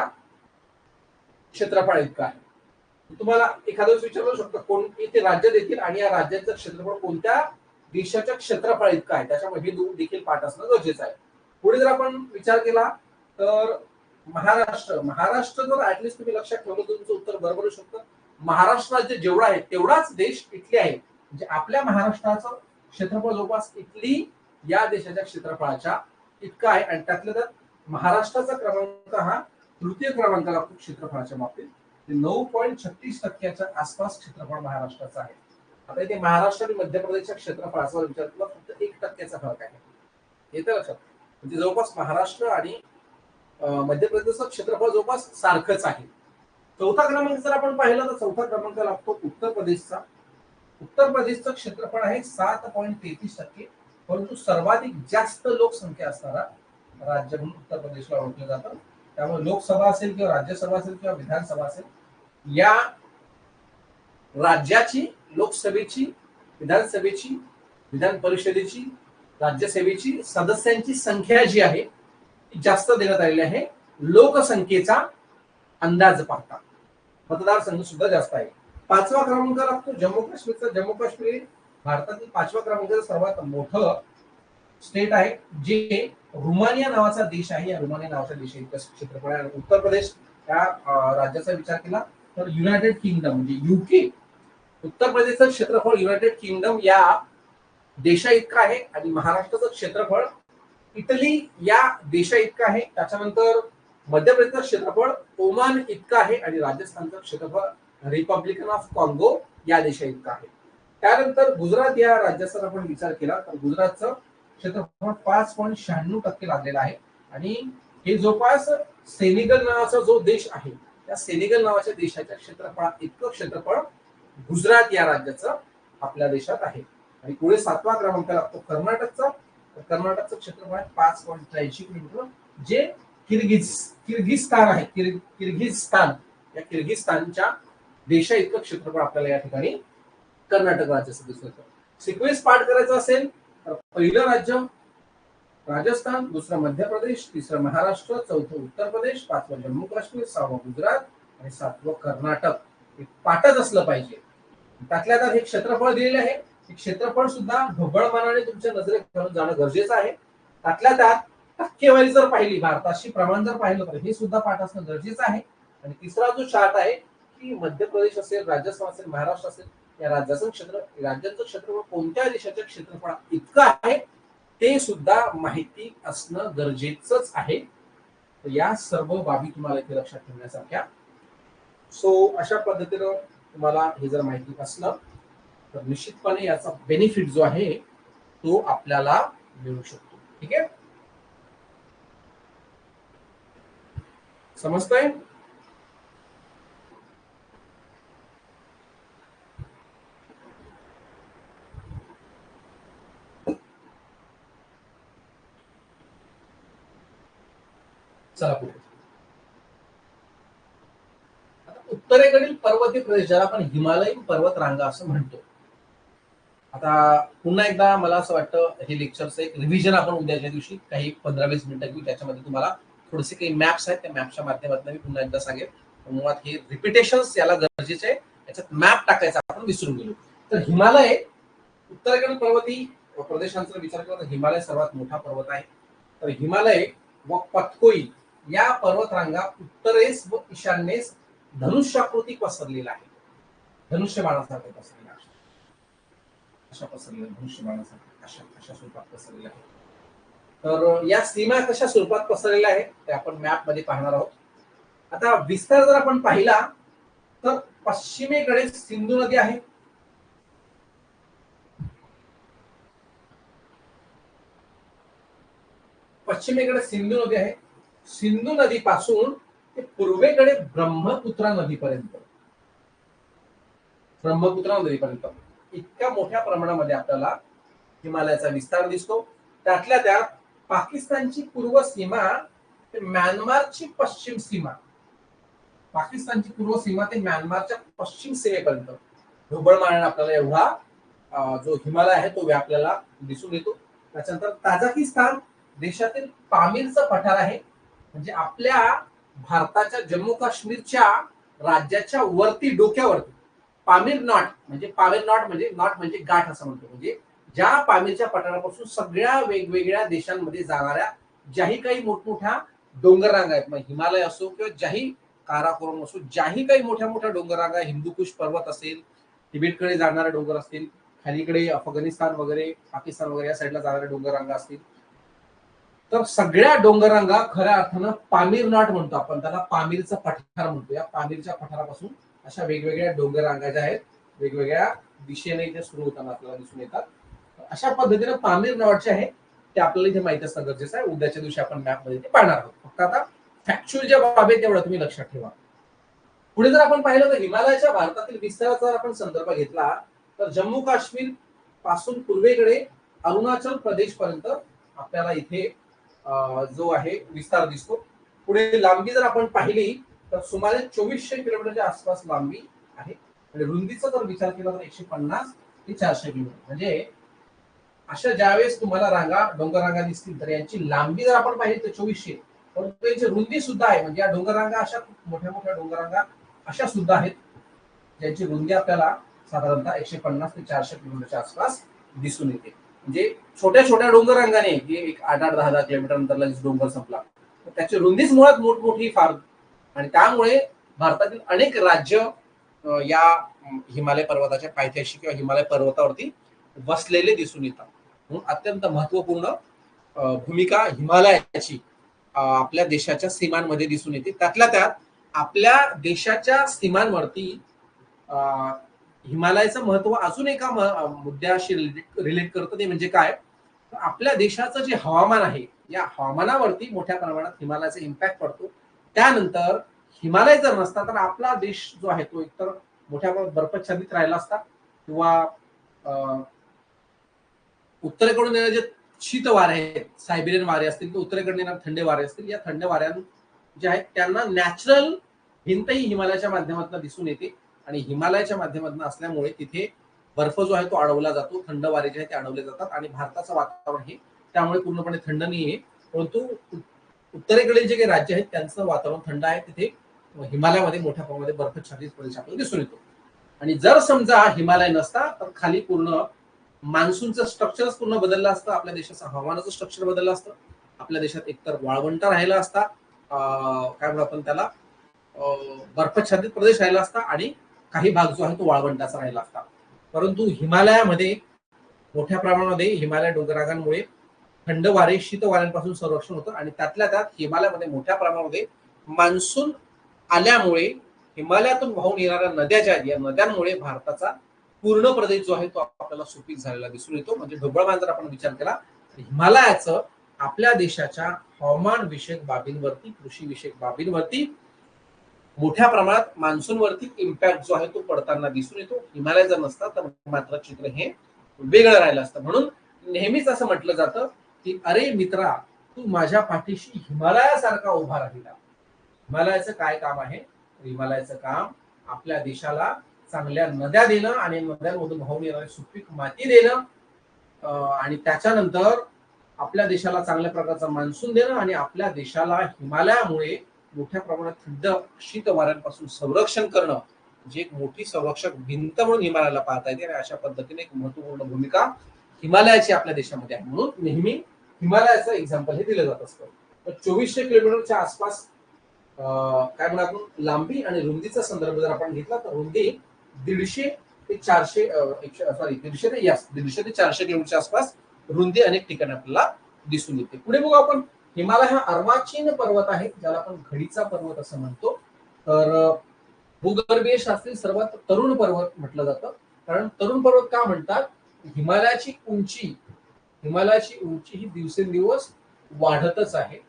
क्षेत्रफळ इतकं आहे. तुम्हाला एखाद्या विचारू शकतो कोणते ते राज्य देखील आणि या राज्याचं क्षेत्रफळ कोणत्या देशाच्या क्षेत्रफळ इतकं आहे, त्याच्यामुळे हे देखील पाठ असणं गरजेचं आहे. पुढे जर आपण विचार केला तर महाराष्ट्र जर ऍटलिस्ट तुम्ही लक्षात ठेवलं तुमचं उत्तर बरोबर येऊ शकतं. महाराष्ट्र राज्य जेवढा आहे तेवढाच देश इटली आहे, म्हणजे आपल्या महाराष्ट्राचं क्षेत्रफळ जवळपास इटली या देशाच्या क्षेत्रफळाच्या इतकं आहे. आणि त्यातल्या त्यात महाराष्ट्राचा क्रमांक हा तृतीय क्रमांक लागतो क्षेत्रफळाच्या बाबतीत. 9.36%च्या आसपास क्षेत्रफळ महाराष्ट्राचं आहे. आता इथे महाराष्ट्र आणि मध्य प्रदेशच्या क्षेत्रफळाचा विचार केला फक्त 1%चा फरक आहे. येतं लक्षात, म्हणजे जवळपास महाराष्ट्र आणि मध्य प्रदेशचं क्षेत्रफळ जवळपास सारखंच आहे. चौथा क्रमांक जर आपण पाहिला तर चौथा क्रमांक लागतो उत्तर प्रदेशचा. उत्तर प्रदेशचं क्षेत्रफळ आहे 7.33%, परंतु सर्वाधिक जास्त लोकसंख्या असणारा राज्य म्हणून उत्तर प्रदेशला ओळखलं जातं. त्यामुळे लोकसभा असेल किंवा राज्यसभा असेल किंवा विधानसभा असेल, या राज्याची लोकसभेची, विधानसभेची, विधान परिषदेची, राज्यसभेची सदस्यांची संख्या जी आहे ती जास्त देण्यात आलेली आहे लोकसंख्येचा अंदाज पाहता. मतदारसंघ सुद्धा जास्त आहे. 5वा क्रमांक लागतो जम्मू काश्मीरचा. जम्मू काश्मीर भारतातील 5व्या क्रमांकाचं सर्वात मोठं स्टेट आहे, जे रुमानिया नावाचा देश आहे. या रुमानिया नावाच्या देशाचं क्षेत्रफळ आहे. उत्तर प्रदेश या राज्याचा विचार केला तर युनायटेड किंगडम म्हणजे युके, उत्तर प्रदेशचं क्षेत्रफळ युनायटेड किंगडम या देशा इतकं आहे. आणि महाराष्ट्राचं क्षेत्रफळ इटली या देशा इतकं आहे. त्याच्यानंतर मध्य प्रदेशचं क्षेत्रफळ ओमान इतकं आहे. आणि राजस्थानचं क्षेत्रफळ रिपब्लिकन ऑफ काँगो या देशा इतकं आहे. त्यानंतर गुजरात या राज्याचा आपण विचार केला तर गुजरातचं क्षेत्रफळ 5.96% लागलेलं आहे. आणि हे जवळपास सेनेगल नावाचा जो देश आहे त्या सेनेगल नावाच्या देशाच्या क्षेत्रफळ इतकं क्षेत्रफळ गुजरात या राज्याचं आपल्या देशात आहे. आणि पुढे 7वा क्रमांक लागतो कर्नाटकचा. कर्नाटकचं क्षेत्रफळ 5.83 किलोमीटर, जे किर्गिस्तान आहे. किर्गिस्तान या किर्गिस्तानच्या देशा इतकं क्षेत्रफळ आपल्याला या ठिकाणी कर्नाटक राज्याचं दिसून येतं. सिक्वेन्स पाठ करायचा असेल तर पहिलं राज्य राजस्थान, दुसरं मध्य प्रदेश, तिसरं महाराष्ट्र, चौथं उत्तर प्रदेश, 5वं जम्मू काश्मीर, 6वं गुजरात आणि 7वं कर्नाटक. हे पाठच असलं पाहिजे. त्यातल्या त्यात हे क्षेत्रफळ दिलेले आहे. हे क्षेत्रफळ सुद्धा ढोबळमानाने तुमच्या नजरेत घेऊन जाणं गरजेचं आहे. त्यातल्या त्यात टक्केवारी जर पाहिली, भारताशी प्रमाण जर पाहिलं तर हे सुद्धा पाठ असणं गरजेचं आहे. आणि तिसरा जो चार्ट आहे की मध्य प्रदेश असेल, राजस्थान असेल, महाराष्ट्र असेल, या राज्याचं क्षेत्रफळ कोणत्या देशाच्या क्षेत्रफळ इतकं आहे ते सुद्धा माहिती असणं गरजेचंच आहे. या सर्व बाबी तुम्हाला इथे लक्षात ठेवण्यासारख्या. सो अशा पद्धतीनं तुम्हाला हे जर माहिती असलं तर निश्चितपणे याचा बेनिफिट जो आहे तो आपल्याला मिळू शकतो. ठीक आहे, समजतंय? चला पुढे. उत्तरेकडील पर्वतीय प्रदेश ज्याला आपण हिमालयीन पर्वत रांगा असं म्हणतो. आता पुन्हा एकदा मला असं वाटतं हे लेक्चरचं एक रिव्हिजन आपण उद्याच्या दिवशी काही 15-20 मिनिटं घेऊ. त्याच्यामध्ये तुम्हाला थोडेसे काही मॅप्स आहेत, त्या मॅपच्या माध्यमातून मी पुन्हा एकदा सांगेन. मुळात हे रिपिटेशन्स याला गरजेचे आहे. याच्यात मॅप टाकायचा आपण विसरून गेलो. तर हिमालय उत्तरेकडील पर्वतीय प्रदेशांचा विचार केला तर हिमालय सर्वात मोठा पर्वत आहे. तर हिमालय व पतकोई या पर्वतरांगा उत्तरेस व ईशान्येस धनुष्याकृती पसरलेला आहे. धनुष्यबाणासारखे पसरलेला आहे. अशा पसरलेल्या धनुष्यबाणासारखे अशा स्वरूपात पसरलेला आहे. तर या सीमा कशा स्वरूपात पसरलेल्या आहेत ते आपण मॅप मध्ये पाहणार आहोत. आता विस्तार जर आपण पाहिला तर पश्चिमेकडे सिंधू नदी आहे. पश्चिमेकडे सिंधू नदी आहे. सिंधू नदीपासून ते पूर्वेकडे ब्रह्मपुत्रा नदीपर्यंत इतक्या मोठ्या प्रमाणामध्ये आपल्याला हिमालयाचा विस्तार दिसतो. त्यातल्या त्यात पाकिस्तानची पूर्व सीमा ते म्यानमारची पश्चिम सीमा, पाकिस्तानची पूर्व सीमा ते म्यानमारच्या पश्चिम सीमेपर्यंत ढोबळमानाने आपल्याला एवढा जो हिमालय आहे तो व्यापलेला दिसून येतो. त्याच्यानंतर ताझाकिस्तान देशातील पामीरचं पठार आहे. म्हणजे आपल्या भारताच्या जम्मू काश्मीरच्या राज्याच्या वरती डोक्यावरती पामीर नॉट म्हणजे गाठ असं म्हणतो. म्हणजे ज्या पामीरच्या पठारापासून सगळ्या वेगवेगळ्या देशांमध्ये जाणाऱ्या ज्याही काही मोठमोठ्या डोंगर रांगा आहेत, मग हिमालय असो किंवा ज्याही काराकोरम असो, ज्याही काही मोठ्या मोठ्या डोंगर रांगा, हिंदुकुश पर्वत असेल, तिबेटकडे जाणारे डोंगर असतील, खालीकडे अफगाणिस्तान वगैरे पाकिस्तान वगैरे या साईडला जाणाऱ्या डोंगर रांगा असतील, तर सगळ्या डोंगररांगा खऱ्या अर्थानं पामीर नॉट म्हणतो आपण त्याला, पामीरचा पठार म्हणतो. या पामीरच्या पठारापासून अशा वेगवेगळ्या डोंगररांगा ज्या आहेत वेगवेगळ्या दिशेने इथे सुरू होताना आपल्याला दिसून येतात. अशा पद्धतीने पामीर नॉट जे आहे ते आपल्याला इथे माहिती असणं गरजेचं आहे. उद्याच्या दिवशी आपण मॅप मध्ये ते पाहणार आहोत. फक्त आता फॅक्च्युअल ज्या बाबी आहेत तेवढं तुम्ही लक्षात ठेवा. पुढे जर आपण पाहिलं तर हिमालयाच्या भारतातील विस्ताराचा जर आपण संदर्भ घेतला तर जम्मू काश्मीर पासून पूर्वेकडे अरुणाचल प्रदेश पर्यंत आपल्याला इथे जो आहे विस्तार दिसतो. पुढे लांबी जर आपण पाहिली तर सुमारे 2400 किलोमीटरच्या आसपास लांबी आहे. आणि रुंदीचा जर विचार केला तर 150 ते 400 किलोमीटर. म्हणजे अशा ज्यावेळेस तुम्हाला रांगा डोंगर रांगा दिसतील तर यांची लांबी जर आपण पाहिली तर 2400, परंतु यांची रुंदी सुद्धा आहे. म्हणजे या डोंगर रांगा अशा मोठ्या मोठ्या डोंगर रांगा अशा सुद्धा आहेत ज्यांची रुंदी आपल्याला साधारणतः 150 ते 400 किलोमीटरच्या आसपास दिसून येते. म्हणजे छोट्या छोट्या डोंगर रांगाने एक 8-8, 10-10 किलोमीटर अंतरला डोंगर संपला तर त्याची रुंदीच मुळात मोठमोठी फार. आणि त्यामुळे भारतातील अनेक राज्य या हिमालय पर्वताच्या पायथ्याशी किंवा हिमालय पर्वतावरती वसलेले दिसून येतात. म्हणून अत्यंत महत्वपूर्ण भूमिका हिमालयाची आपल्या देशाच्या सीमांमध्ये दिसून येते. त्यातल्या त्यात आपल्या देशाच्या सीमांवरती हिमालयाचं महत्व अजून एका मुद्द्याशी रिलेट करतं. ते म्हणजे काय, आपल्या देशाचं जे हवामान आहे या हवामानावरती मोठ्या प्रमाणात हिमालयाचा इम्पॅक्ट पडतो. त्यानंतर हिमालय जर नसता तर आपला देश जो आहे तो एकतर मोठ्या प्रमाणात बर्फाच्छादित राहिला असता किंवा उत्तरेकडून येणारे जे शीत वारे आहेत, सायबेरियन वारे असतील किंवा उत्तरेकडून येणारे थंड वारे असतील, या थंड वाऱ्या जे आहेत त्यांना नॅचरल भिंतही हिमालयाच्या माध्यमातून दिसून येते. आणि हिमालयाच्या माध्यमातून असल्यामुळे तिथे बर्फ जो आहे तो अडवला जातो, थंड वारे जे आहे ते अडवले जातात आणि भारताचं वातावरण हे त्यामुळे पूर्णपणे थंड नाही आहे. परंतु उत्तरेकडील जे काही राज्य आहेत त्यांचं वातावरण थंड आहे. तिथे हिमालयामध्ये मोठ्या प्रमाणात बर्फाच्छादित प्रदेश आपल्याला दिसून येतो. आणि जर समजा हिमालय नसता तर खाली पूर्ण मान्सूनचं स्ट्रक्चरच पूर्ण बदललं असतं. आपल्या देशाचं हवामानाचं स्ट्रक्चर बदललं असतं. आपल्या देशात एकतर वाळवंट राहिला असता, काय म्हणतो आपण त्याला, बर्फाच्छादित प्रदेश राहिला असता आणि काही भाग जो आहे तो वाळवंटाचा राहिला असता. परंतु हिमालयामध्ये मोठ्या प्रमाणामध्ये हिमालय डोंगररांगांमुळे थंड वारे शीत वाऱ्यांपासून संरक्षण होतं. आणि त्यातल्या त्यात हिमालयामध्ये मोठ्या प्रमाणामध्ये मान्सून आल्यामुळे हिमालयातून वाहून येणाऱ्या नद्या ज्या आहेत या नद्यांमुळे भारताचा पूर्ण प्रदेश जो आहे तो आपल्याला सुपीक झालेला दिसून येतो. म्हणजे ढोबळमान जर आपण विचार केला तर हिमालयाचं आपल्या देशाच्या हवामान विषयक बाबींवरती, कृषी विषयक बाबींवरती मोठ्या प्रमाणात मान्सूनवरती इम्पॅक्ट जो आहे तो पडताना दिसून येतो. हिमालय जर नसता तर मात्र चित्र हे वेगळं राहिलं असतं. म्हणून नेहमीच असं म्हटलं जातं की अरे मित्रा, तू माझ्या पाठीशी हिमालयासारखा उभा राहिला. हिमालयाचं काय काम आहे, हिमालयाचं काम आपल्या देशाला चांगल्या नद्या देणं आणि नद्यांमधून वाहून येणारी सुपीक माती देणं आणि त्याच्यानंतर आपल्या देशाला चांगल्या प्रकारचा मान्सून देणं आणि आपल्या देशाला हिमालयामुळे मोठ्या प्रमाणात थंड शीत वाऱ्यांपासून संरक्षण करणं, जी एक मोठी संरक्षक भिंत म्हणून हिमालयाला पाहता येते. आणि अशा पद्धतीने एक महत्वपूर्ण भूमिका हिमालयाची आपल्या देशामध्ये आहे, म्हणून नेहमी हिमालयाचं एक्झाम्पल हे दिलं जात असतं. तर 2400 किलोमीटरच्या आसपास काय म्हणा आपण लांबी आणि रुंदीचा संदर्भ जर आपण घेतला तर रुंदी 150 ते 400 सॉरी 150 ते 400 किलोमीटरच्या आसपास रुंदी अनेक ठिकाणी आपल्याला दिसून येते. पुढे बघू आपण हिमालय हा अर्वाचीन पर्वत आहे, ज्याला आपण घडीचा पर्वत असं म्हणतो. तर भूगर्भीय शास्त्रीय सर्वात तरुण पर्वत म्हटलं जातं. कारण तरुण पर्वत का म्हणतात? हिमालयाची उंची ही दिवसेंदिवस वाढतच आहे,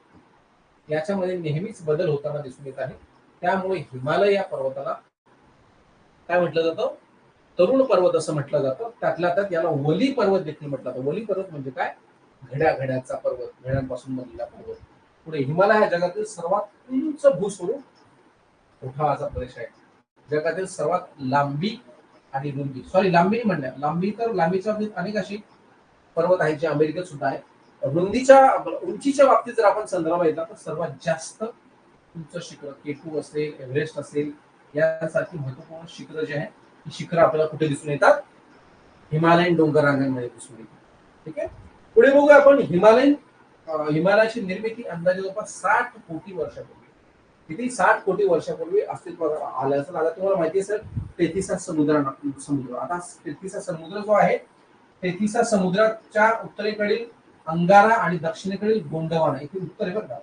याच्यामध्ये नेहमीच बदल होताना दिसून येत आहे. त्यामुळे हिमालय या पर्वताला काय म्हटलं जातं? तरुण पर्वत असं म्हटलं जातं. त्यातल्या त्यात याला वली पर्वत देखील म्हटलं जातं. वली पर्वत म्हणजे काय? घड्याचा पर्वत, घड्यांपासून बनलेला पर्वत. पुढे हिमालय हा जगातील सर्वात उंच भूस्वरूप उठावाचा प्रदेश आहे. जगातील सर्वात लांबी आणि रुंदी, सॉरी लांबी नाही म्हणल्या, लांबीच्या बाबतीत अनेक अशी पर्वत आहेत जे अमेरिकेत सुद्धा आहे. उंचीच्या बाबतीत जर आपण संदर्भ घेतला तर सर्वात जास्त उंच शिखर K2 असेल, एव्हरेस्ट असेल, यासारखी महत्वपूर्ण शिखर जे आहे, ही शिखर आपल्याला कुठे दिसून येतात? हिमालयन डोंगर रांगांमध्ये दिसून येतात. ठीक आहे. पुढे बघूया आपण हिमालयाची निर्मिती अंदाजे जवळपास 60 कोटी वर्षापूर्वी. किती? 60 कोटी वर्षापूर्वी अस्तित्वात आलं असेल. आता तुम्हाला माहिती असेल तेहतीसा समुद्र. आता तेहतीसा समुद्र जो आहे, तेहतीसा समुद्राच्या उत्तरेकडील अंगारा आणि दक्षिणेकडील गोंडवाना, इथे उत्तर आहे बरं का,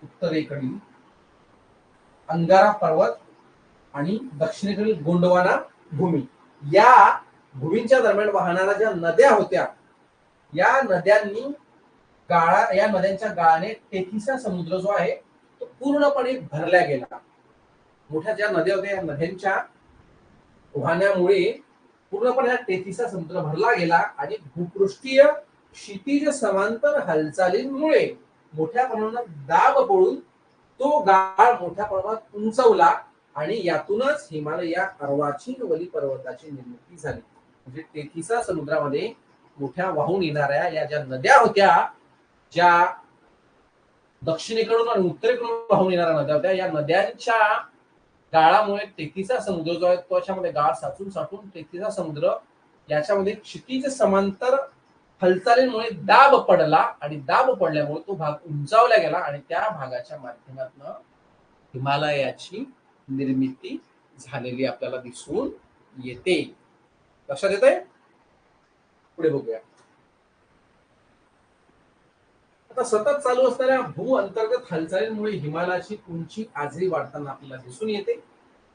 उत्तरेकडील अंगारा पर्वत आणि दक्षिणेकडील गोंडवाना भूमी, या भूमींच्या दरम्यान वाहणाऱ्या ज्या नद्या होत्या, या नद्यांच्या गाळाने तेहतीसा समुद्र जो आहे तो पूर्णपणे भरल्या गेला. मोठ्या ज्या नद्या होत्या, या नद्यांच्या वाहण्यामुळे पूर्णपणे हा तेहतीसा समुद्र भरला गेला आणि भूपृष्ठीय क्षितिज समांतर हालचालींमुळे मोठ्या प्रमाणात दाब पडून तो गाळ मोठ्या प्रमाणात उंचवला आणि यातूनच हिमालय या अर्वाचीन वली पर्वताची निर्मिती झाली. म्हणजे तेहतीसा समुद्रामध्ये मोठ्या वाहून येणाऱ्या या ज्या नद्या होत्या, ज्या दक्षिणेकडून आणि उत्तरेकडून वाहून येणाऱ्या नद्या होत्या, या नद्यांच्या गाळामुळे तेहतीसा समुद्र जो आहे त्याच्यामध्ये गाळ साचून तेहतीसा समुद्र याच्यामध्ये क्षितिज समांतर हालचालींमुळे दाब पडला आणि दाब पडल्यामुळे तो भाग उंचावला गेला आणि त्या भागाच्या माध्यमातून हिमालयाची निर्मिती झालेली आपल्याला दिसून येते. लक्षात येतंय? पुढे बघूया. आता सतत चालू असणाऱ्या भू अंतर्गत हालचालींमुळे हिमालयाची उंची आजही वाढताना आपल्याला दिसून येते.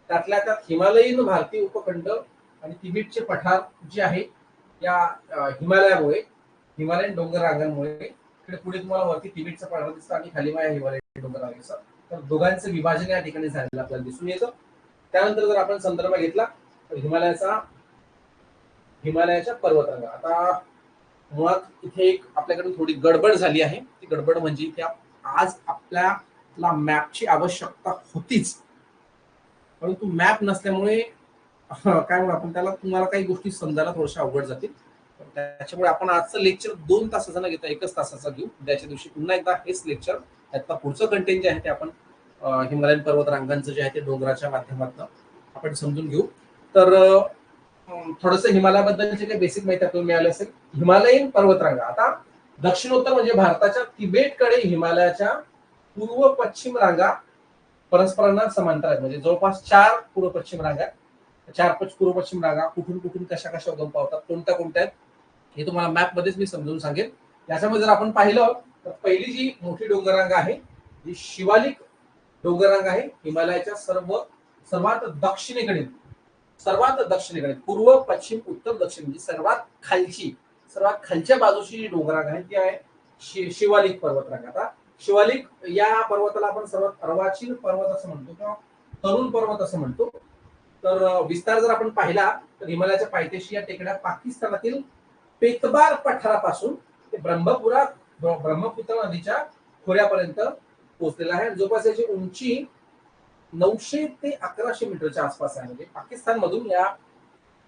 त्यातल्या त्यात हिमालयीन भारतीय उपखंड आणि तिबेटचे पठार जे आहे, या हिमालयन डोंगर रांगांमुळे, इकडे पुढे तुम्हाला वरती तिबेटचं पठार दिसतं आणि खाली हिमालयन डोंगर रांग दिसतात. तर दोघांचं विभाजन या ठिकाणी झालेलं आपल्याला दिसून येतं. त्यानंतर जर आपण संदर्भ घेतला तर हिमालयाच्या पर्वतरांगा. आता मुळात इथे एक आपल्याकडे थोडी गडबड झाली आहे. ती गडबड म्हणजे इथे आज आपल्याला मॅपची आवश्यकता होतीच, परंतु मॅप नसल्यामुळे काय म्हणू आपण त्याला, तुम्हाला काही गोष्टी समजायला थोड्याशा अवघड जातील. त्याच्यामुळे आपण आजचं लेक्चर 2 तासाचा न घेता 1 तासाचा घेऊ. उद्याच्या दिवशी पुन्हा एकदा हेच लेक्चर, त्यातलं पुढचं कंटेंट जे आहे ते आपण हिमालयन पर्वत रांगांचं जे आहे ते डोंगराच्या माध्यमातून आपण समजून घेऊ. तर थोडंसं हिमालयाबद्दलची काही बेसिक माहिती आपल्याला मिळाली असेल. हिमालयीन पर्वतरांगा, आता दक्षिणोत्तर म्हणजे भारताच्या तिबेटकडे हिमालयाच्या पूर्व पश्चिम रांगा परस्परांना समांतर आहेत. म्हणजे जवळपास 4 पूर्व पश्चिम रांगा, 4 पूर्व पश्चिम रांगा कुठून कशा उगम पावतात, कोणत्या आहेत, हे तुम्हाला मॅप मध्येच मी समजून सांगेन. याच्यामध्ये जर आपण पाहिलं तर पहिली जी मोठी डोंगररांग आहे, जी शिवालिक डोंगररांग आहे, हिमालयाच्या सर्वात दक्षिणेकडील पूर्व पश्चिम उत्तर दक्षिण म्हणजे सर्वात खालच्या बाजूची जी डोंगररांग आहे ती आहे शिवालिक पर्वतरांग. आता शिवालिक या पर्वताला आपण सर्वात अर्वाचीन पर्वत असं म्हणतो किंवा तरुण पर्वत असं म्हणतो. तर विस्तार जर आपण पाहिला तर हिमालयाच्या पायथ्याशी या टेकड्या पाकिस्तानातील पेतबार पठारापासून ते ब्रह्मपुत्र नदीच्या खोऱ्यापर्यंत पोहोचलेला आहे. जवळपास याची उंची 900 ते 1100 मीटरच्या आसपास आहे. म्हणजे पाकिस्तान मधून या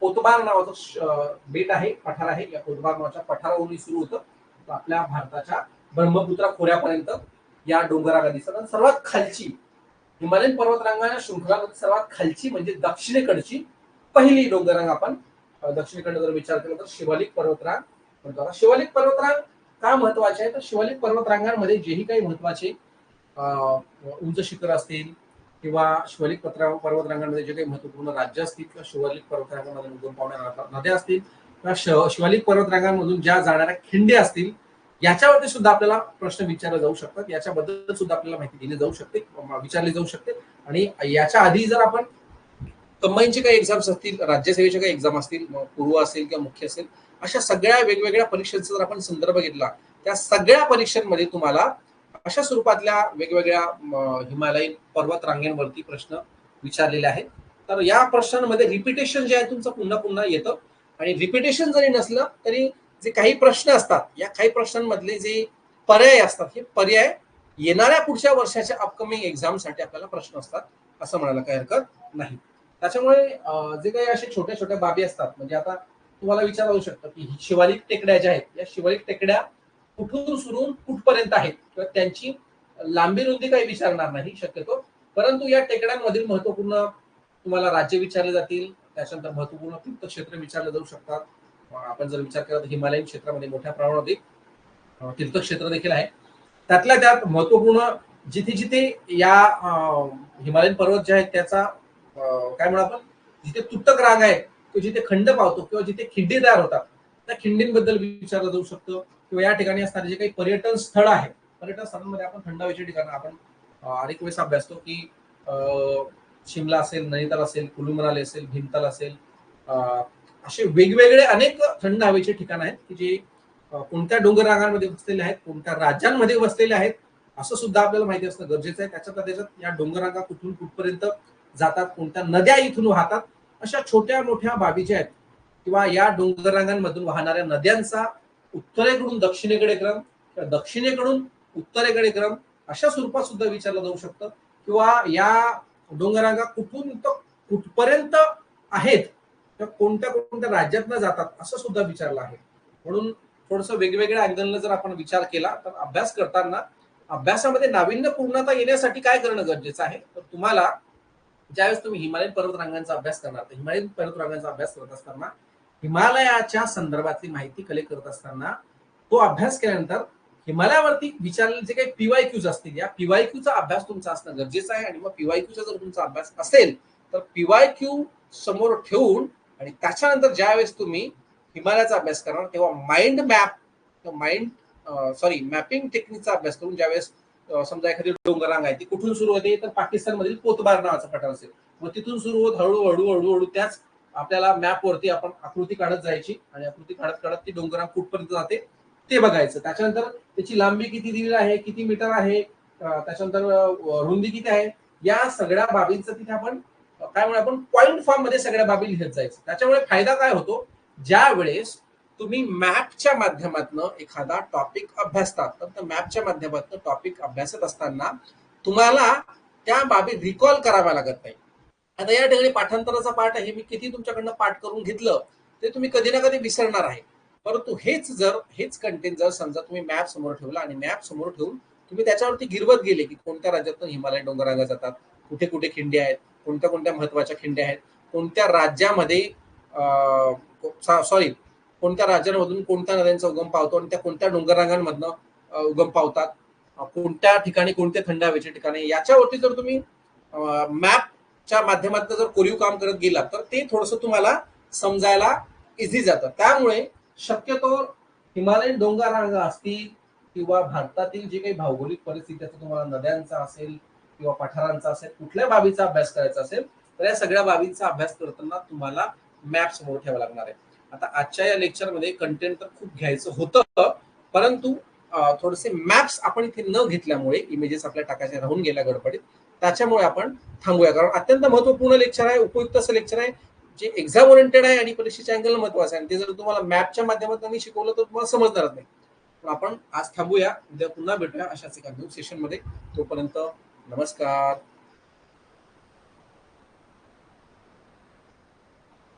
पोतबार नावाचं बेट आहे, पठार आहे, या पोतबार नावाच्या पठारावरून सुरू होतं आपल्या भारताच्या ब्रह्मपुत्रा खोऱ्यापर्यंत या डोंगररांगा दिसतात. सर्वात खालची हिमालयन पर्वतरांगाच्या शृंखलामध्ये सर्वात खालची म्हणजे दक्षिणेकडची पहिली डोंगररांग आपण दक्षिणेकडे जर विचार केला तर शिवालिक पर्वतरांग म्हणतो. आता शिवालिक पर्वतरांग का महत्वाचे आहे, तर शिवालिक पर्वतरांगांमध्ये जेही काही महत्वाचे उंच शिखर असतील किंवा शिवालिक पर्वतरांगांमध्ये जे काही महत्वपूर्ण राज्य असतील किंवा शिवालिक पर्वतरांगांमध्ये उगम पावणाऱ्या नद्या असतील किंवा शिवालिक पर्वतरांगांमधून ज्या जाणाऱ्या खिंडी असतील, याच्यावरती सुद्धा आपल्याला प्रश्न विचारले जाऊ शकतात. याच्याबद्दल सुद्धा आपल्याला माहिती दिली जाऊ शकते, विचारली जाऊ शकते. आणि याच्या आधी जर आपण कंबाईनचे काही एक्झाम्स असतील, राज्यसेवेचे काही एक्झाम असतील, पूर्व असेल किंवा मुख्य असेल, अशा सगळ्या वेगवेगळ्या परीक्षांचा जर आपण संदर्भ घेतला, त्या सगळ्या परीक्षांमध्ये तुम्हाला अशा स्वरूपातल्या वेगवेगळ्या हिमालयीन पर्वत रांगेंवरती प्रश्न विचारलेले आहेत. तर या प्रश्नांमध्ये रिपिटेशन जे आहे तुमचं पुन्हा पुन्हा येतं. आणि रिपिटेशन जरी नसलं तरी जे काही प्रश्न असतात, या काही प्रश्नांमधले जे पर्याय असतात, हे पर्याय येणाऱ्या पुढच्या वर्षाच्या अपकमिंग एक्झामसाठी आपल्याला प्रश्न असतात, असं म्हणायला काही हरकत नाही. त्याच्यामुळे जे काही असे छोट्या छोट्या बाबी असतात, म्हणजे आता तुम्हाला विचारलं जाऊ शकतं की शिवालिक टेकड्या ज्या आहेत, या शिवालिक टेकड्या कुठून सुरून कुठपर्यंत आहेत किंवा त्यांची लांबी रुंदी काही विचारणार नाही शक्यतो, परंतु या टेकड्यांमधील महत्वपूर्ण तुम्हाला राज्य विचारले जातील, त्याच्यानंतर महत्वपूर्ण तीर्थक्षेत्र विचारले जाऊ शकतात. आपण जर विचार केला तर हिमालयीन क्षेत्रामध्ये मोठ्या प्रमाणामध्ये तीर्थक्षेत्र देखील आहे. त्यातल्या त्यात महत्वपूर्ण जिथे जिथे या हिमालयीन पर्वत जे आहेत त्याचा काय म्हणू आपण, जिथे तुटक रांग आहे किंवा जिथे खंड पावतो किंवा जिथे खिंडी तयार होतात, त्या खिंडींबद्दल विचारलं जाऊ शकतं. किंवा या ठिकाणी असणारे जे काही पर्यटन स्थळ आहे, पर्यटन स्थळांमध्ये आपण थंड हवेची ठिकाणं आपण अनेक वेळेस अभ्यासतो की शिमला असेल, नैनिताल असेल, कुलू मनाली असेल, भीमताल असेल, असे वेगवेगळे अनेक थंड हवेचे ठिकाण आहेत की जे कोणत्या डोंगर रांगांमध्ये वसलेले आहेत, कोणत्या राज्यांमध्ये वसलेले आहेत, असं सुद्धा आपल्याला माहिती असणं गरजेचं आहे. त्याच्यात या डोंगर रांगा कुठून कुठपर्यंत जातात, कोणत्या नद्या इथून वाहतात, अशा छोट्या मोठ्या बाबी ज्या आहेत किंवा या डोंगर रांगांमधून वाहणाऱ्या नद्यांचा उत्तरेकडून दक्षिणेकडे क्रम किंवा दक्षिणेकडून उत्तरेकडे क्रम अशा स्वरूपात सुद्धा विचारलं जाऊ शकतं. किंवा या डोंगरांगा कुठून कुठपर्यंत आहेत, कोणत्या कोणत्या राज्यातनं जातात, असं सुद्धा विचारलं आहे. म्हणून थोडस वेगवेगळ्या अँगलनं जर आपण विचार केला तर अभ्यास करताना अभ्यासामध्ये नाविन्यपूर्णता येण्यासाठी काय करणं गरजेचं आहे, तर तुम्हाला ज्यावेळेस तुम्ही हिमालयन पर्वतरांगांचा अभ्यास करणार, तर हिमालयन पर्वतरांगांचा अभ्यास करत असताना हिमालयाच्या संदर्भातली माहिती कलेक्ट करत असताना तो अभ्यास केल्यानंतर हिमालयावरती विचारलेले जे काही पीवायक्यूज असतील, या पीवायक्यूचा अभ्यास तुमचा असणं गरजेचं आहे. आणि मग पीवायक्यूचा जर तुमचा अभ्यास असेल तर पीवायक्यू समोर ठेवून आणि त्याच्यानंतर ज्यावेळेस तुम्ही हिमालयाचा अभ्यास करणार तेव्हा माइंड मॅप मॅपिंग टेक्निकचा अभ्यास करून ज्यावेळेस समजा एखादी डोंगररांग आहे ती कुठून सुरू होते, तर पाकिस्तान मधील पोतबार नावाचा पठार असेल, मग तिथून सुरू होत हळूहळू त्याच आपल्याला मॅपवरती आपण आकृती काढत जायची आणि आकृती काढत काढत ती डोंगरांग कुठपर्यंत जाते ते बघायचं. त्याच्यानंतर त्याची लांबी किती दिली आहे, किती मीटर आहे, त्याच्यानंतर रुंदी किती आहे, या सगळ्या बाबींचं तिथे आपण काय म्हणू आपण पॉइंट फॉर्म मध्ये सगळ्या बाबी लिहित जायचं. त्याच्यामुळे फायदा काय होतो, ज्या वेळेस तुम्ही मॅपच्या माध्यमातून एखादा टॉपिक अभ्यासतात, तर मॅपच्या माध्यमातून टॉपिक अभ्यासत असताना तुम्हाला त्या बाबी रिकॉल कराव्या लागत नाही. आता या ठिकाणी पाठांतराचा पाठ आहे, मी किती तुमच्याकडनं पाठ करून घेतलं ते तुम्ही कधी ना कधी विसरणार आहे. परंतु हेच कंटेंट जर समजा तुम्ही मॅप समोर ठेवला आणि मॅप समोर ठेवून तुम्ही त्याच्यावरती गिरवत गेले की कोणत्या राज्यातून हिमालय डोंगररांगा जातात, कुठे कुठे खिंडी आहेत, कोणत्या कोणत्या महत्वाच्या खिंड्या आहेत, कोणत्या राज्यामध्ये कोणत्या राज्यांमधून कोणत्या नद्यांचा उगम पावतो आणि त्या कोणत्या डोंगररांगांमधनं उगम पावतात, कोणत्या ठिकाणी कोणते थंड हवेचे ठिकाणी, याच्यावरती जर तुम्ही मॅपच्या माध्यमातून जर कोरीव काम करत गेला तर ते थोडंसं तुम्हाला समजायला इझी जातं. त्यामुळे शक्यतो हिमालयन डोंगररांगा असतील किंवा भारतातील जे काही भौगोलिक परिस्थिती असते, तुम्हाला नद्यांचा असेल किंवा पठारांचा असेल, कुठल्या बाबीचा अभ्यास करायचा असेल तर या सगळ्या बाबींचा अभ्यास करताना तुम्हाला मॅप समोर ठेवावा लागणार आहे. आता आजच्या या लेक्चरमध्ये कंटेंट तर खूप घ्यायचं होतं, परंतु थोडेसे मॅप्स आपण इथे न घेतल्यामुळे इमेजेस आपल्या टाकायचे राहून गेल्या गडबडीत, त्याच्यामुळे आपण थांबूया. कारण अत्यंत महत्वपूर्ण लेक्चर आहे, उपयुक्त असं लेक्चर आहे, जे एक्झाम ओरिएंटेड आहे आणि परीक्षेच्या अँगल महत्वाचं आहे. ते जर तुम्हाला मॅपच्या माध्यमातून शिकवलं तर तुम्हाला समजणारच नाही. पण आपण आज थांबूया, उद्या पुन्हा भेटूया अशाच एका न्यू सेशन मध्ये. तोपर्यंत नमस्कार.